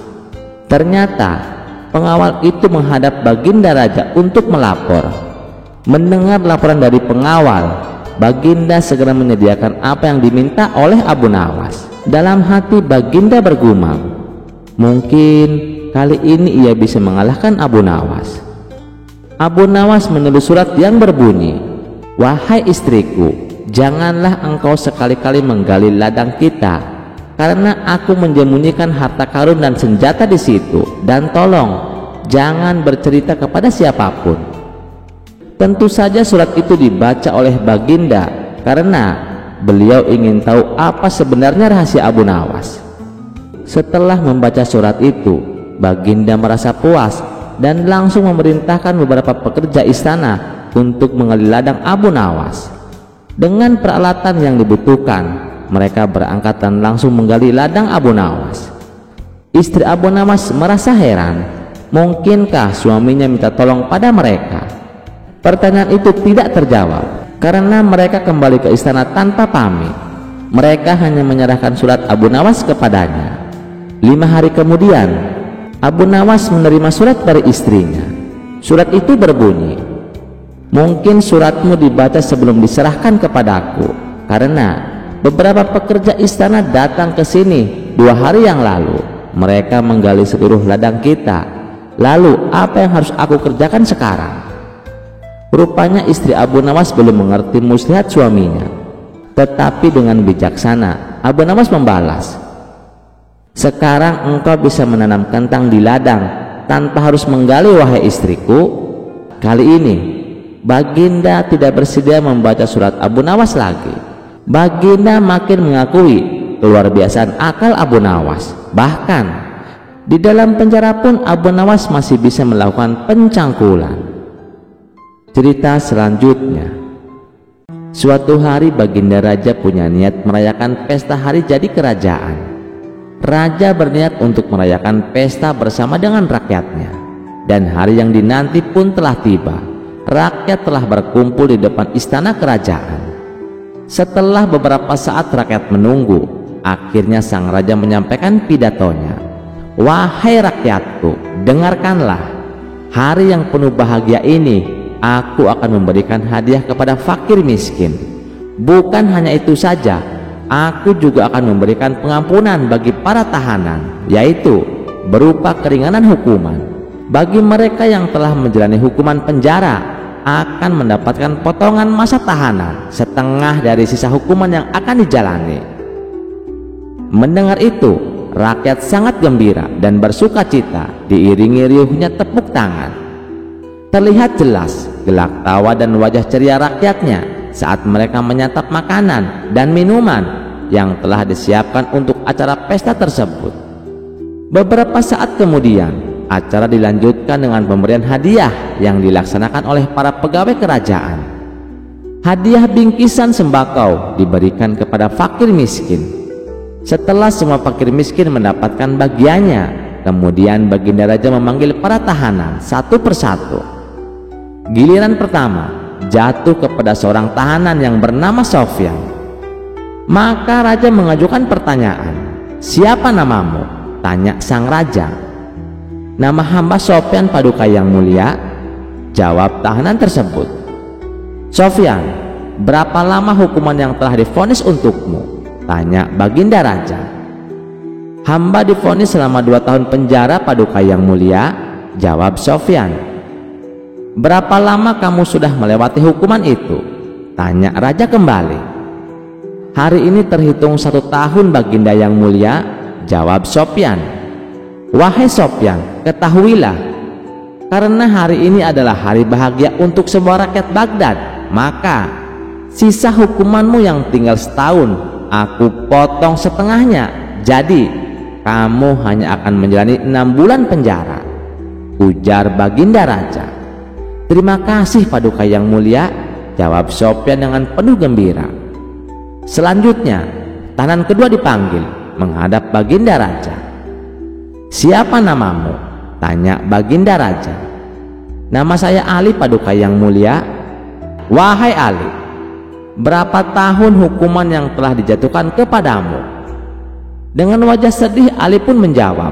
Ternyata pengawal itu menghadap Baginda Raja untuk melapor. Mendengar laporan dari pengawal, Baginda segera menyediakan apa yang diminta oleh Abu Nawas. Dalam hati Baginda bergumam, mungkin kali ini ia bisa mengalahkan Abu Nawas. Abu Nawas menulis surat yang berbunyi, "Wahai istriku, janganlah engkau sekali-kali menggali ladang kita, karena aku menyembunyikan harta karun dan senjata di situ. Dan tolong, jangan bercerita kepada siapapun. Tentu saja surat itu dibaca oleh Baginda karena beliau ingin tahu apa sebenarnya rahasia Abu Nawas. Setelah membaca surat itu, Baginda merasa puas dan langsung memerintahkan beberapa pekerja istana untuk menggali ladang Abu Nawas. Dengan peralatan yang dibutuhkan, mereka berangkat dan langsung menggali ladang Abu Nawas. Istri Abu Nawas merasa heran, mungkinkah suaminya minta tolong pada mereka? Pertanyaan itu tidak terjawab karena mereka kembali ke istana tanpa pamit. Mereka hanya menyerahkan surat Abu Nawas kepadanya. 5 hari kemudian, Abu Nawas menerima surat dari istrinya. Surat itu berbunyi, "Mungkin suratmu dibaca sebelum diserahkan kepadaku, karena beberapa pekerja istana datang ke sini 2 hari yang lalu. Mereka menggali seluruh ladang kita. Lalu apa yang harus aku kerjakan sekarang?" Rupanya istri Abu Nawas belum mengerti muslihat suaminya. Tetapi dengan bijaksana, Abu Nawas membalas, "Sekarang engkau bisa menanam kentang di ladang tanpa harus menggali, wahai istriku." Kali ini Baginda tidak bersedia membaca surat Abu Nawas lagi. Baginda makin mengakui keluar biasaan akal Abu Nawas. Bahkan di dalam penjara pun Abu Nawas masih bisa melakukan pencangkulan. Cerita selanjutnya, suatu hari Baginda Raja punya niat merayakan pesta hari jadi kerajaan. Raja berniat untuk merayakan pesta bersama dengan rakyatnya, dan hari yang dinanti pun telah tiba. Rakyat telah berkumpul di depan istana kerajaan. Setelah beberapa saat rakyat menunggu, akhirnya sang raja menyampaikan pidatonya. "Wahai rakyatku, dengarkanlah. Hari yang penuh bahagia ini, aku akan memberikan hadiah kepada fakir miskin. Bukan hanya itu saja, aku juga akan memberikan pengampunan bagi para tahanan, yaitu berupa keringanan hukuman. Bagi mereka yang telah menjalani hukuman penjara, akan mendapatkan potongan masa tahanan setengah dari sisa hukuman yang akan dijalani." Mendengar itu, rakyat sangat gembira dan bersuka cita, diiringi riuhnya tepuk tangan. Terlihat jelas gelak tawa dan wajah ceria rakyatnya saat mereka menyantap makanan dan minuman yang telah disiapkan untuk acara pesta tersebut. Beberapa saat kemudian, acara dilanjutkan dengan pemberian hadiah yang dilaksanakan oleh para pegawai kerajaan. Hadiah bingkisan sembakau diberikan kepada fakir miskin. Setelah semua fakir miskin mendapatkan bagiannya, kemudian Baginda Raja memanggil para tahanan satu persatu. Giliran pertama jatuh kepada seorang tahanan yang bernama Sofyan. Maka raja mengajukan pertanyaan, "Siapa namamu?" tanya sang raja. "Nama hamba Sofyan Paduka yang mulia," jawab tahanan tersebut. "Sofyan, berapa lama hukuman yang telah divonis untukmu?" tanya Baginda Raja. "Hamba divonis selama 2 tahun penjara, Paduka yang mulia," jawab Sofyan. "Berapa lama kamu sudah melewati hukuman itu?" tanya raja kembali. "Hari ini terhitung 1 tahun, Baginda yang mulia," jawab Sofyan. "Wahai Sofyan, ketahuilah, karena hari ini adalah hari bahagia untuk semua rakyat Baghdad, maka sisa hukumanmu yang tinggal 1 tahun aku potong setengahnya. Jadi kamu hanya akan menjalani 6 bulan penjara," ujar Baginda Raja. "Terima kasih Paduka yang mulia," jawab Sofyan dengan penuh gembira. Selanjutnya tahanan kedua dipanggil menghadap Baginda Raja. "Siapa namamu?" tanya Baginda Raja. "Nama saya Ali, Paduka yang mulia." "Wahai Ali, berapa tahun hukuman yang telah dijatuhkan kepadamu?" Dengan wajah sedih Ali pun menjawab,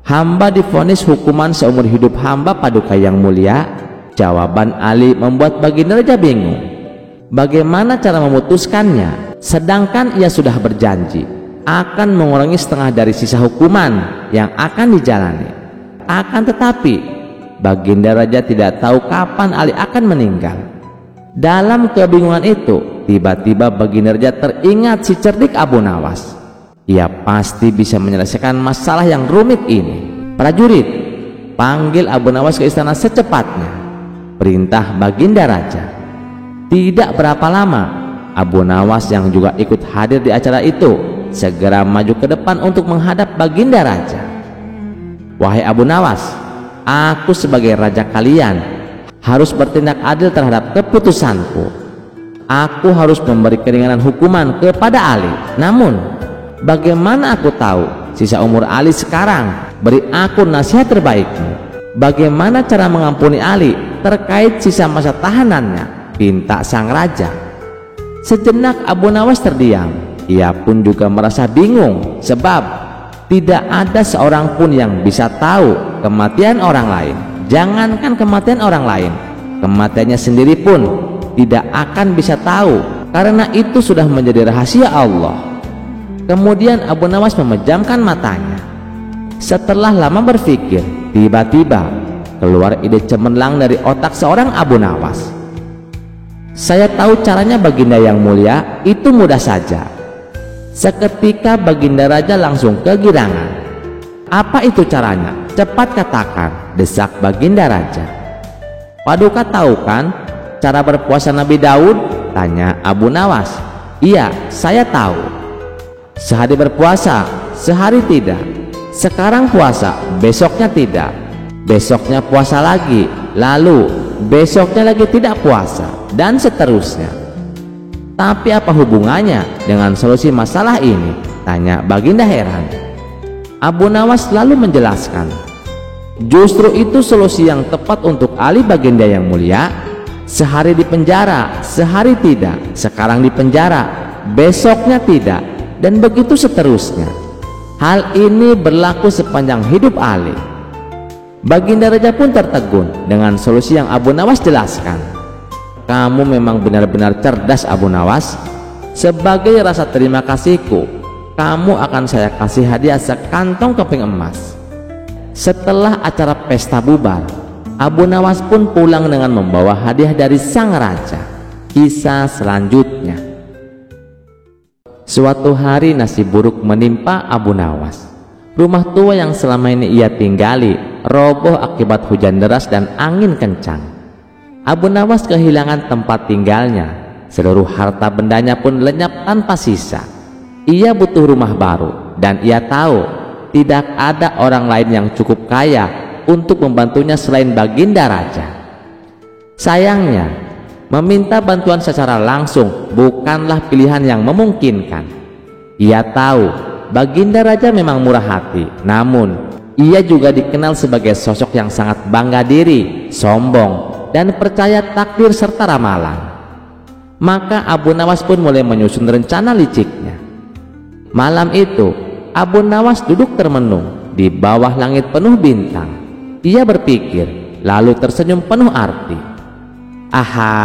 "Hamba divonis hukuman seumur hidup hamba, Paduka yang mulia." Jawaban Ali membuat Baginda Raja bingung. Bagaimana cara memutuskannya, sedangkan ia sudah berjanji akan mengurangi setengah dari sisa hukuman yang akan dijalani. Akan tetapi Baginda Raja tidak tahu kapan Ali akan meninggal. Dalam kebingungan itu, tiba-tiba Baginda Raja teringat si cerdik Abu Nawas. Ia pasti bisa menyelesaikan masalah yang rumit ini. "Prajurit, panggil Abu Nawas ke istana secepatnya, perintah Baginda Raja. Tidak berapa lama, Abu Nawas yang juga ikut hadir di acara itu segera maju ke depan untuk menghadap Baginda Raja. Wahai Abu Nawas, aku sebagai raja kalian harus bertindak adil terhadap keputusanku. Aku harus memberi keringanan hukuman kepada Ali. Namun, bagaimana aku tahu sisa umur Ali sekarang? Beri aku nasihat terbaikmu. Bagaimana cara mengampuni Ali terkait sisa masa tahanannya? Pinta sang raja. Sejenak Abu Nawas terdiam. Ia pun juga merasa bingung, sebab tidak ada seorang pun yang bisa tahu kematian orang lain. Jangankan kematian orang lain, kematiannya sendiri pun tidak akan bisa tahu, karena itu sudah menjadi rahasia Allah. Kemudian Abu Nawas memejamkan matanya. Setelah lama berpikir, tiba-tiba keluar ide cemerlang dari otak seorang Abu Nawas. Saya tahu caranya Baginda yang mulia, itu mudah saja. Seketika Baginda Raja langsung kegirangan. Apa itu caranya? Cepat katakan, desak Baginda Raja. Paduka tahu kan cara berpuasa Nabi Daud? Tanya Abu Nawas. Iya, saya tahu. Sehari berpuasa, sehari tidak. Sekarang puasa, besoknya tidak. Besoknya puasa lagi, lalu besoknya lagi tidak puasa, dan seterusnya. Tapi apa hubungannya dengan solusi masalah ini? Tanya Baginda heran. Abu Nawas lalu menjelaskan, justru itu solusi yang tepat untuk Ali Baginda yang mulia. Sehari di penjara, sehari tidak. Sekarang di penjara, besoknya tidak, dan begitu seterusnya. Hal ini berlaku sepanjang hidup Ali. Baginda Raja pun tertegun dengan solusi yang Abu Nawas jelaskan. Kamu memang benar-benar cerdas, Abu Nawas. Sebagai rasa terima kasihku, kamu akan saya kasih hadiah sekantong keping emas. Setelah acara pesta bubar, Abu Nawas pun pulang dengan membawa hadiah dari sang raja. Kisah selanjutnya. Suatu hari nasib buruk menimpa Abu Nawas. Rumah tua yang selama ini ia tinggali roboh akibat hujan deras dan angin kencang. Abu Nawas kehilangan tempat tinggalnya. Seluruh harta bendanya pun lenyap tanpa sisa. Ia butuh rumah baru, dan ia tahu tidak ada orang lain yang cukup kaya untuk membantunya selain Baginda Raja. Sayangnya, meminta bantuan secara langsung bukanlah pilihan yang memungkinkan. Ia tahu Baginda Raja memang murah hati, namun ia juga dikenal sebagai sosok yang sangat bangga diri, sombong, dan percaya takdir serta ramalan. Maka Abu Nawas pun mulai menyusun rencana liciknya. Malam itu, Abu Nawas duduk termenung di bawah langit penuh bintang. Ia berpikir, lalu tersenyum penuh arti. Aha,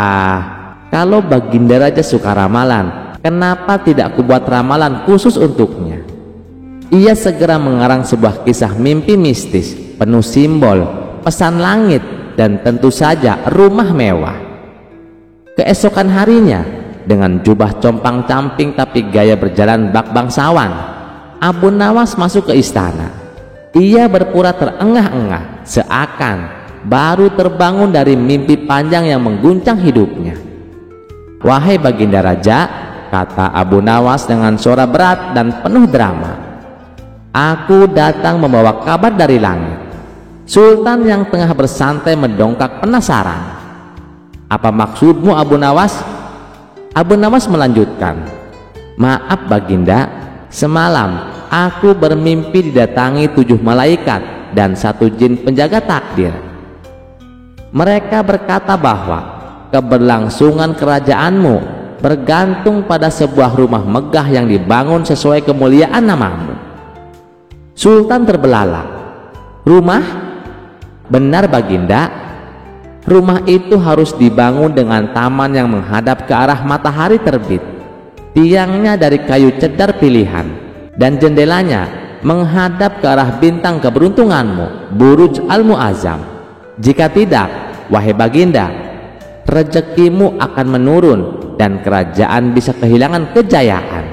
kalau Baginda Raja suka ramalan, kenapa tidak kubuat ramalan khusus untuknya? Ia segera mengarang sebuah kisah mimpi mistis, penuh simbol, pesan langit, dan tentu saja rumah mewah. Keesokan harinya, dengan jubah compang-camping tapi gaya berjalan bak bangsawan, Abu Nawas masuk ke istana. Ia berpura terengah-engah, seakan baru terbangun dari mimpi panjang yang mengguncang hidupnya. Wahai Baginda Raja, kata Abu Nawas dengan suara berat dan penuh drama, aku datang membawa kabar dari langit. Sultan yang tengah bersantai mendongkak penasaran. Apa maksudmu, Abu Nawas? Abu Nawas melanjutkan, maaf Baginda, semalam aku bermimpi didatangi 7 malaikat dan 1 jin penjaga takdir. Mereka berkata bahwa keberlangsungan kerajaanmu bergantung pada sebuah rumah megah yang dibangun sesuai kemuliaan namamu. Sultan terbelalak. Rumah? Benar Baginda. Rumah itu harus dibangun dengan taman yang menghadap ke arah matahari terbit. Tiangnya dari kayu cedar pilihan, dan jendelanya menghadap ke arah bintang keberuntunganmu, Buruj Al-Mu'azzam. Jika tidak, wahai Baginda, rezekimu akan menurun dan kerajaan bisa kehilangan kejayaan.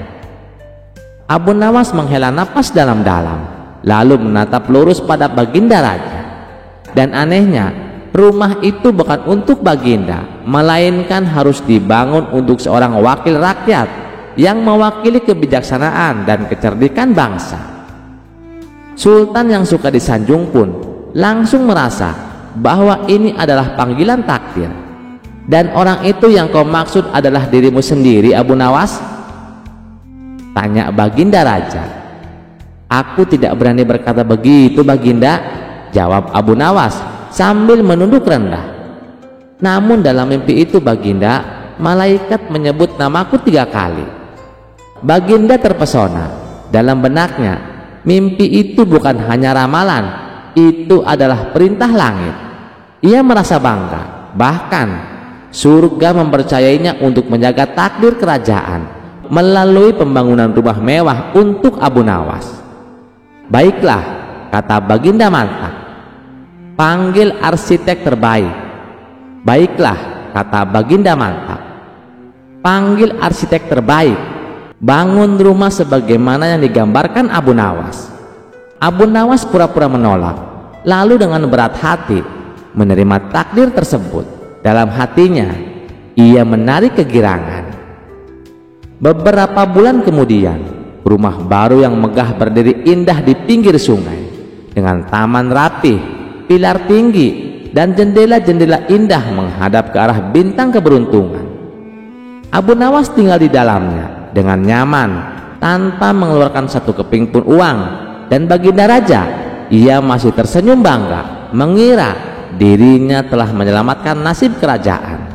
Abu Nawas menghela napas dalam-dalam, lalu menatap lurus pada Baginda Raja. Dan anehnya, rumah itu bukan untuk Baginda, melainkan harus dibangun untuk seorang wakil rakyat yang mewakili kebijaksanaan dan kecerdikan bangsa. Sultan yang suka disanjung pun langsung merasa bahwa ini adalah panggilan takdir. Dan orang itu yang kau maksud adalah dirimu sendiri, Abu Nawas? Tanya Baginda Raja. Aku tidak berani berkata begitu, Baginda, jawab Abu Nawas sambil menunduk rendah. Namun dalam mimpi itu, Baginda, malaikat menyebut namaku 3 kali. Baginda terpesona. Dalam benaknya, mimpi itu bukan hanya ramalan, itu adalah perintah langit. Ia merasa bangga, bahkan surga mempercayainya untuk menjaga takdir kerajaan melalui pembangunan rumah mewah untuk Abu Nawas. Baiklah, kata Baginda mantap, panggil arsitek terbaik. Baiklah, kata Baginda mantap, panggil arsitek terbaik, bangun rumah sebagaimana yang digambarkan Abu Nawas. Abu Nawas pura-pura menolak, lalu dengan berat hati menerima takdir tersebut. Dalam hatinya, ia menarik kegirangan. Beberapa bulan kemudian, rumah baru yang megah berdiri indah di pinggir sungai, dengan taman rapih, pilar tinggi, dan jendela-jendela indah menghadap ke arah bintang keberuntungan. Abu Nawas tinggal di dalamnya dengan nyaman, tanpa mengeluarkan 1 keping pun uang. Dan Baginda Raja, ia masih tersenyum bangga, mengira dirinya telah menyelamatkan nasib kerajaan.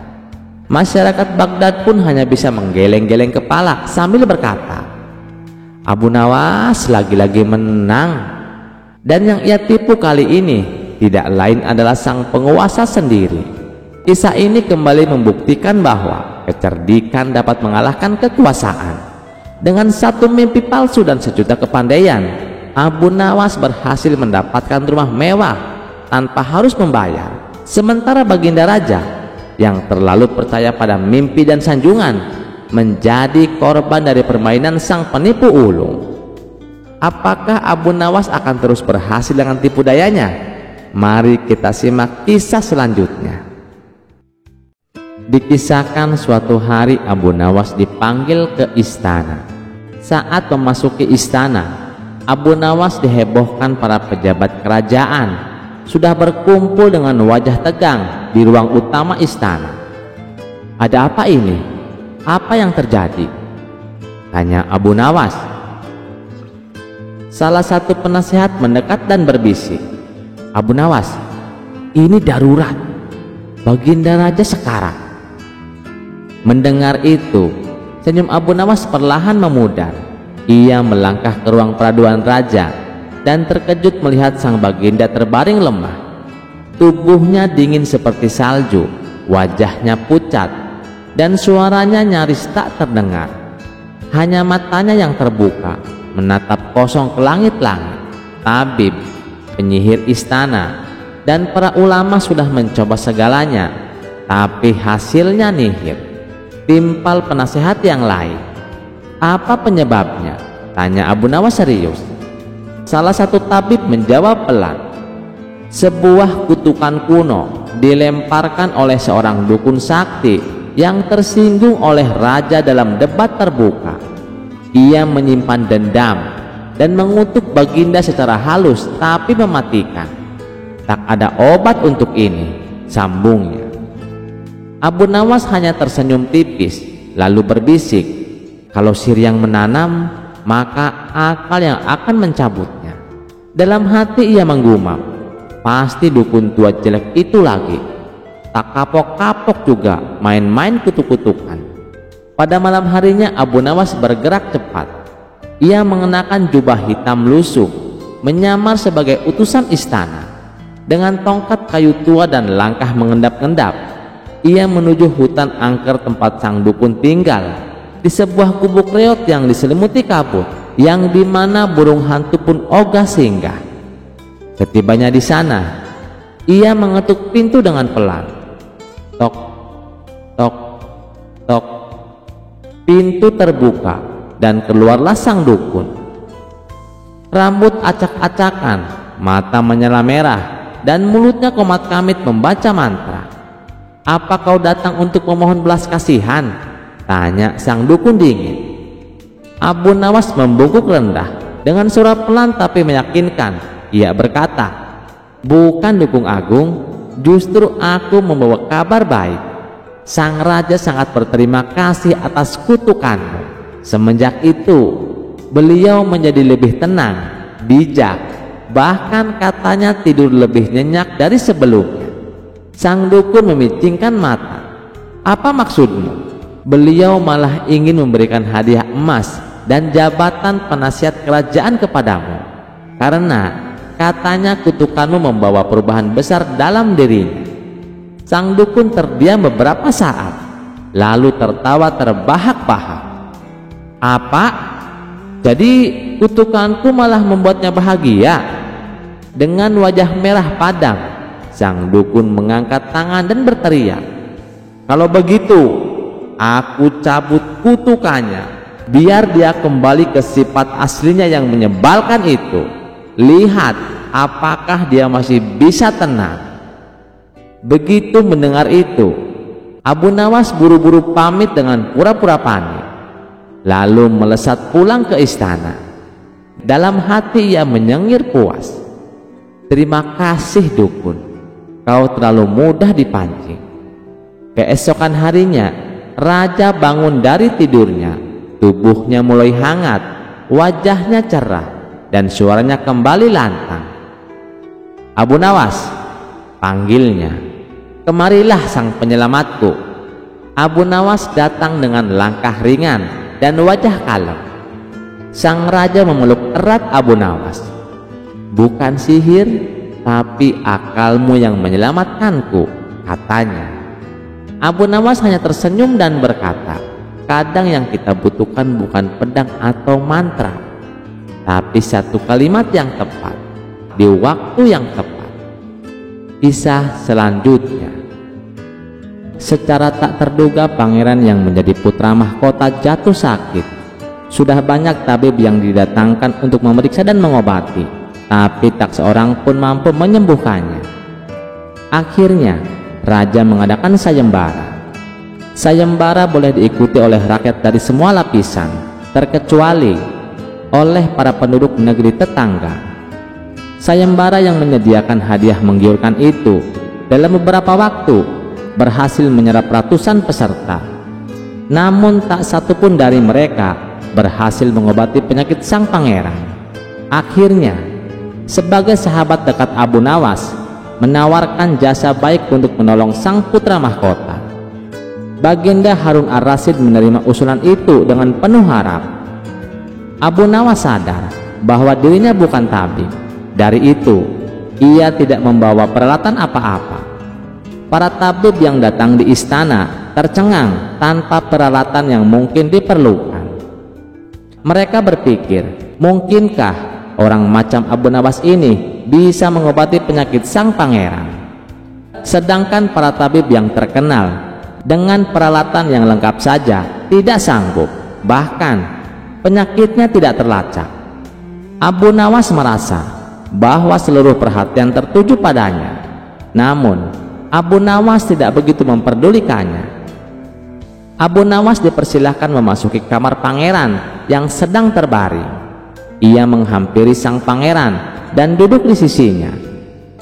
Masyarakat Baghdad pun hanya bisa menggeleng-geleng kepala sambil berkata, Abu Nawas lagi-lagi menang. Dan yang ia tipu kali ini tidak lain adalah sang penguasa sendiri. Kisah ini kembali membuktikan bahwa kecerdikan dapat mengalahkan kekuasaan. Dengan 1 mimpi palsu dan sejuta kepandaian, Abu Nawas berhasil mendapatkan rumah mewah tanpa harus membayar. Sementara Baginda Raja yang terlalu percaya pada mimpi dan sanjungan menjadi korban dari permainan sang penipu ulung. Apakah Abu Nawas akan terus berhasil dengan tipu dayanya? Mari kita simak kisah selanjutnya. Dikisahkan suatu hari Abu Nawas dipanggil ke istana. Saat memasuki istana, Abu Nawas dihebohkan para pejabat kerajaan sudah berkumpul dengan wajah tegang di ruang utama istana. Ada apa ini? Apa yang terjadi? Tanya Abu Nawas. Salah satu penasehat mendekat dan berbisik, Abu Nawas, ini darurat. Baginda Raja sekarang. Mendengar itu, senyum Abu Nawas perlahan memudar. Ia melangkah ke ruang peraduan raja dan terkejut melihat sang Baginda terbaring lemah. Tubuhnya dingin seperti salju, wajahnya pucat, dan suaranya nyaris tak terdengar. Hanya matanya yang terbuka menatap kosong ke langit-langit. Tabib, penyihir istana, dan para ulama sudah mencoba segalanya, tapi hasilnya nihil. Timpal penasehat yang lain. Apa penyebabnya? Tanya Abu Nawas serius. Salah satu tabib menjawab pelan. Sebuah kutukan kuno dilemparkan oleh seorang dukun sakti yang tersinggung oleh raja dalam debat terbuka. Ia menyimpan dendam dan mengutuk Baginda secara halus tapi mematikan. Tak ada obat untuk ini, sambungnya. Abu Nawas hanya tersenyum tipis lalu berbisik, kalau sihir yang menanam, maka akal yang akan mencabutnya. Dalam hati ia menggumam, pasti dukun tua jelek itu lagi. Tak kapok-kapok juga main-main kutuk-kutukan. Pada malam harinya Abu Nawas bergerak cepat. Ia mengenakan jubah hitam lusuh, menyamar sebagai utusan istana. Dengan tongkat kayu tua dan langkah mengendap-endap, ia menuju hutan angker tempat sang dukun tinggal, di sebuah gubuk reot yang diselimuti kabut, yang dimana burung hantu pun ogah singgah. Setibanya di sana, ia mengetuk pintu dengan pelan. Tok, tok, tok. Pintu terbuka dan keluarlah sang dukun. Rambut acak-acakan, mata menyala merah, dan mulutnya komat kamit membaca mantra. "Apa kau datang untuk memohon belas kasihan?" tanya sang dukun dingin. Abu Nawas membungkuk rendah dengan suara pelan tapi meyakinkan. Ia berkata, "Bukan Dukun Agung, justru aku membawa kabar baik. Sang raja sangat berterima kasih atas kutukanmu. Semenjak itu, beliau menjadi lebih tenang, bijak, bahkan katanya tidur lebih nyenyak dari sebelumnya." Sang dukun memicingkan mata. "Apa maksudmu?" "Beliau malah ingin memberikan hadiah emas dan jabatan penasihat kerajaan kepadamu, karena katanya kutukanmu membawa perubahan besar dalam dirinya." Sang dukun terdiam beberapa saat, lalu tertawa terbahak-bahak. "Apa? Jadi kutukanku malah membuatnya bahagia?" Dengan wajah merah padam, sang dukun mengangkat tangan dan berteriak, "Kalau begitu, aku cabut kutukannya, biar dia kembali ke sifat aslinya yang menyebalkan itu. Lihat apakah dia masih bisa tenang." Begitu mendengar itu, Abu Nawas buru-buru pamit dengan pura-pura panik, lalu melesat pulang ke istana. Dalam hati ia menyengir puas. "Terima kasih dukun, kau terlalu mudah dipancing." Keesokan harinya, raja bangun dari tidurnya. Tubuhnya mulai hangat, wajahnya cerah, dan suaranya kembali lantang. "Abu Nawas," panggilnya, "kemarilah sang penyelamatku." Abu Nawas datang dengan langkah ringan dan wajah kalem. Sang raja memeluk erat Abu Nawas. "Bukan sihir, tapi akalmu yang menyelamatkanku," katanya. Abu Nawas hanya tersenyum dan berkata, "Kadang yang kita butuhkan bukan pedang atau mantra, tapi satu kalimat yang tepat di waktu yang tepat." Kisah selanjutnya. Secara tak terduga, pangeran yang menjadi putra mahkota jatuh sakit. Sudah banyak tabib yang didatangkan untuk memeriksa dan mengobati, tapi tak seorang pun mampu menyembuhkannya. Akhirnya raja mengadakan sayembara. Sayembara boleh diikuti oleh rakyat dari semua lapisan, terkecuali oleh para penduduk negeri tetangga. Sayembara yang menyediakan hadiah menggiurkan itu dalam beberapa waktu berhasil menyerap ratusan peserta. Namun tak satu pun dari mereka berhasil mengobati penyakit sang pangeran. Akhirnya, sebagai sahabat dekat Abu Nawas, menawarkan jasa baik untuk menolong sang putra mahkota. Baginda Harun ar-Rasyid menerima usulan itu dengan penuh harap. Abu Nawas sadar bahwa dirinya bukan tabib. Dari itu, ia tidak membawa peralatan apa-apa. Para tabib yang datang di istana tercengang tanpa peralatan yang mungkin diperlukan. Mereka berpikir, mungkinkah orang macam Abu Nawas ini bisa mengobati penyakit sang pangeran? Sedangkan para tabib yang terkenal dengan peralatan yang lengkap saja tidak sanggup, bahkan penyakitnya tidak terlacak. Abu Nawas merasa bahwa seluruh perhatian tertuju padanya. Namun Abu Nawas tidak begitu memperdulikannya. Abu Nawas dipersilahkan memasuki kamar pangeran yang sedang terbaring. Ia menghampiri sang pangeran dan duduk di sisinya.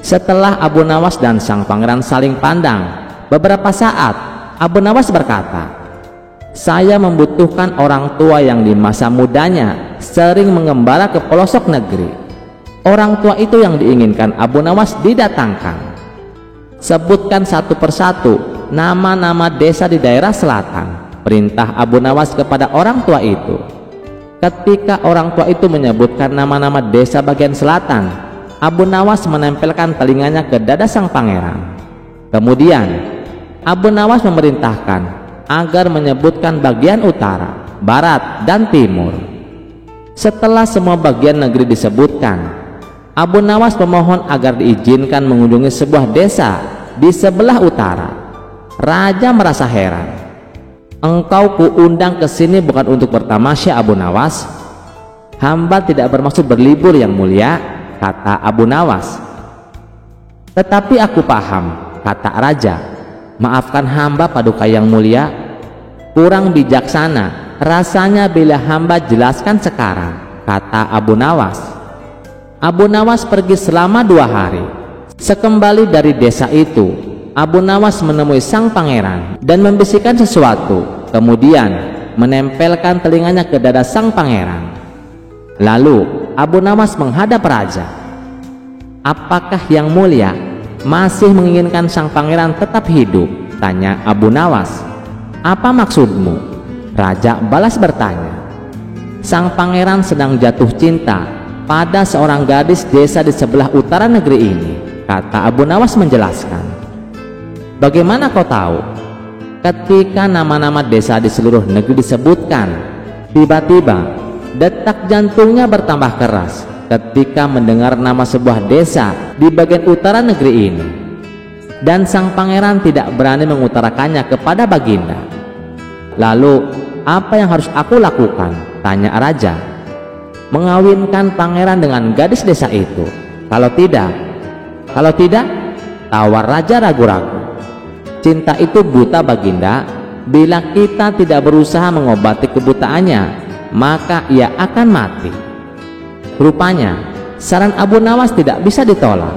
Setelah Abu Nawas dan sang pangeran saling pandang beberapa saat, Abu Nawas berkata, "Saya membutuhkan orang tua yang di masa mudanya sering mengembara ke pelosok negeri." Orang tua itu yang diinginkan Abu Nawas didatangkan. "Sebutkan satu persatu nama-nama desa di daerah selatan," perintah Abu Nawas kepada orang tua itu. Ketika orang tua itu menyebutkan nama-nama desa bagian selatan, Abu Nawas menempelkan telinganya ke dada sang pangeran. Kemudian Abu Nawas memerintahkan agar menyebutkan bagian utara, barat, dan timur. Setelah semua bagian negeri disebutkan, Abu Nawas memohon agar diizinkan mengunjungi sebuah desa di sebelah utara. Raja merasa heran. "Engkau kuundang ke sini bukan untuk bertamasya, Abu Nawas." "Hamba tidak bermaksud berlibur, Yang Mulia," kata Abu Nawas. "Tetapi aku paham," kata raja. "Maafkan hamba paduka yang mulia, kurang bijaksana rasanya bila hamba jelaskan sekarang," kata Abu Nawas. Abu Nawas pergi selama 2 hari. Sekembali dari desa itu, Abu Nawas menemui sang pangeran dan membisikkan sesuatu, kemudian menempelkan telinganya ke dada sang pangeran. Lalu Abu Nawas menghadap raja. "Apakah yang mulia masih menginginkan sang pangeran tetap hidup?" tanya Abu Nawas. "Apa maksudmu?" Raja balas bertanya. "Sang pangeran sedang jatuh cinta pada seorang gadis desa di sebelah utara negeri ini," kata Abu Nawas menjelaskan. "Bagaimana kau tahu?" "Ketika nama-nama desa di seluruh negeri disebutkan, tiba-tiba detak jantungnya bertambah keras ketika mendengar nama sebuah desa di bagian utara negeri ini. Dan sang pangeran tidak berani mengutarakannya kepada baginda." "Lalu apa yang harus aku lakukan?" tanya raja. "Mengawinkan pangeran dengan gadis desa itu. Kalau tidak, tawar raja ragu-ragu. Cinta itu buta baginda. Bila kita tidak berusaha mengobati kebutaannya, maka ia akan mati." Rupanya saran Abu Nawas tidak bisa ditolak.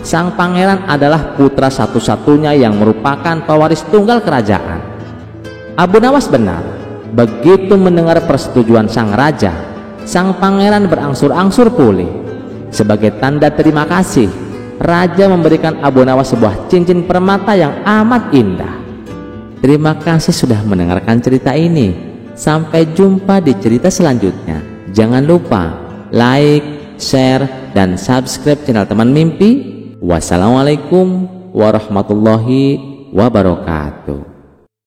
Sang pangeran adalah putra satu-satunya yang merupakan pewaris tunggal kerajaan. Abu Nawas benar. Begitu mendengar persetujuan sang raja, sang pangeran berangsur-angsur pulih. Sebagai tanda terima kasih, raja memberikan Abu Nawas sebuah cincin permata yang amat indah. Terima kasih sudah mendengarkan cerita ini. Sampai jumpa di cerita selanjutnya. Jangan lupa like, share, dan subscribe channel Teman Mimpi. Wassalamualaikum warahmatullahi wabarakatuh.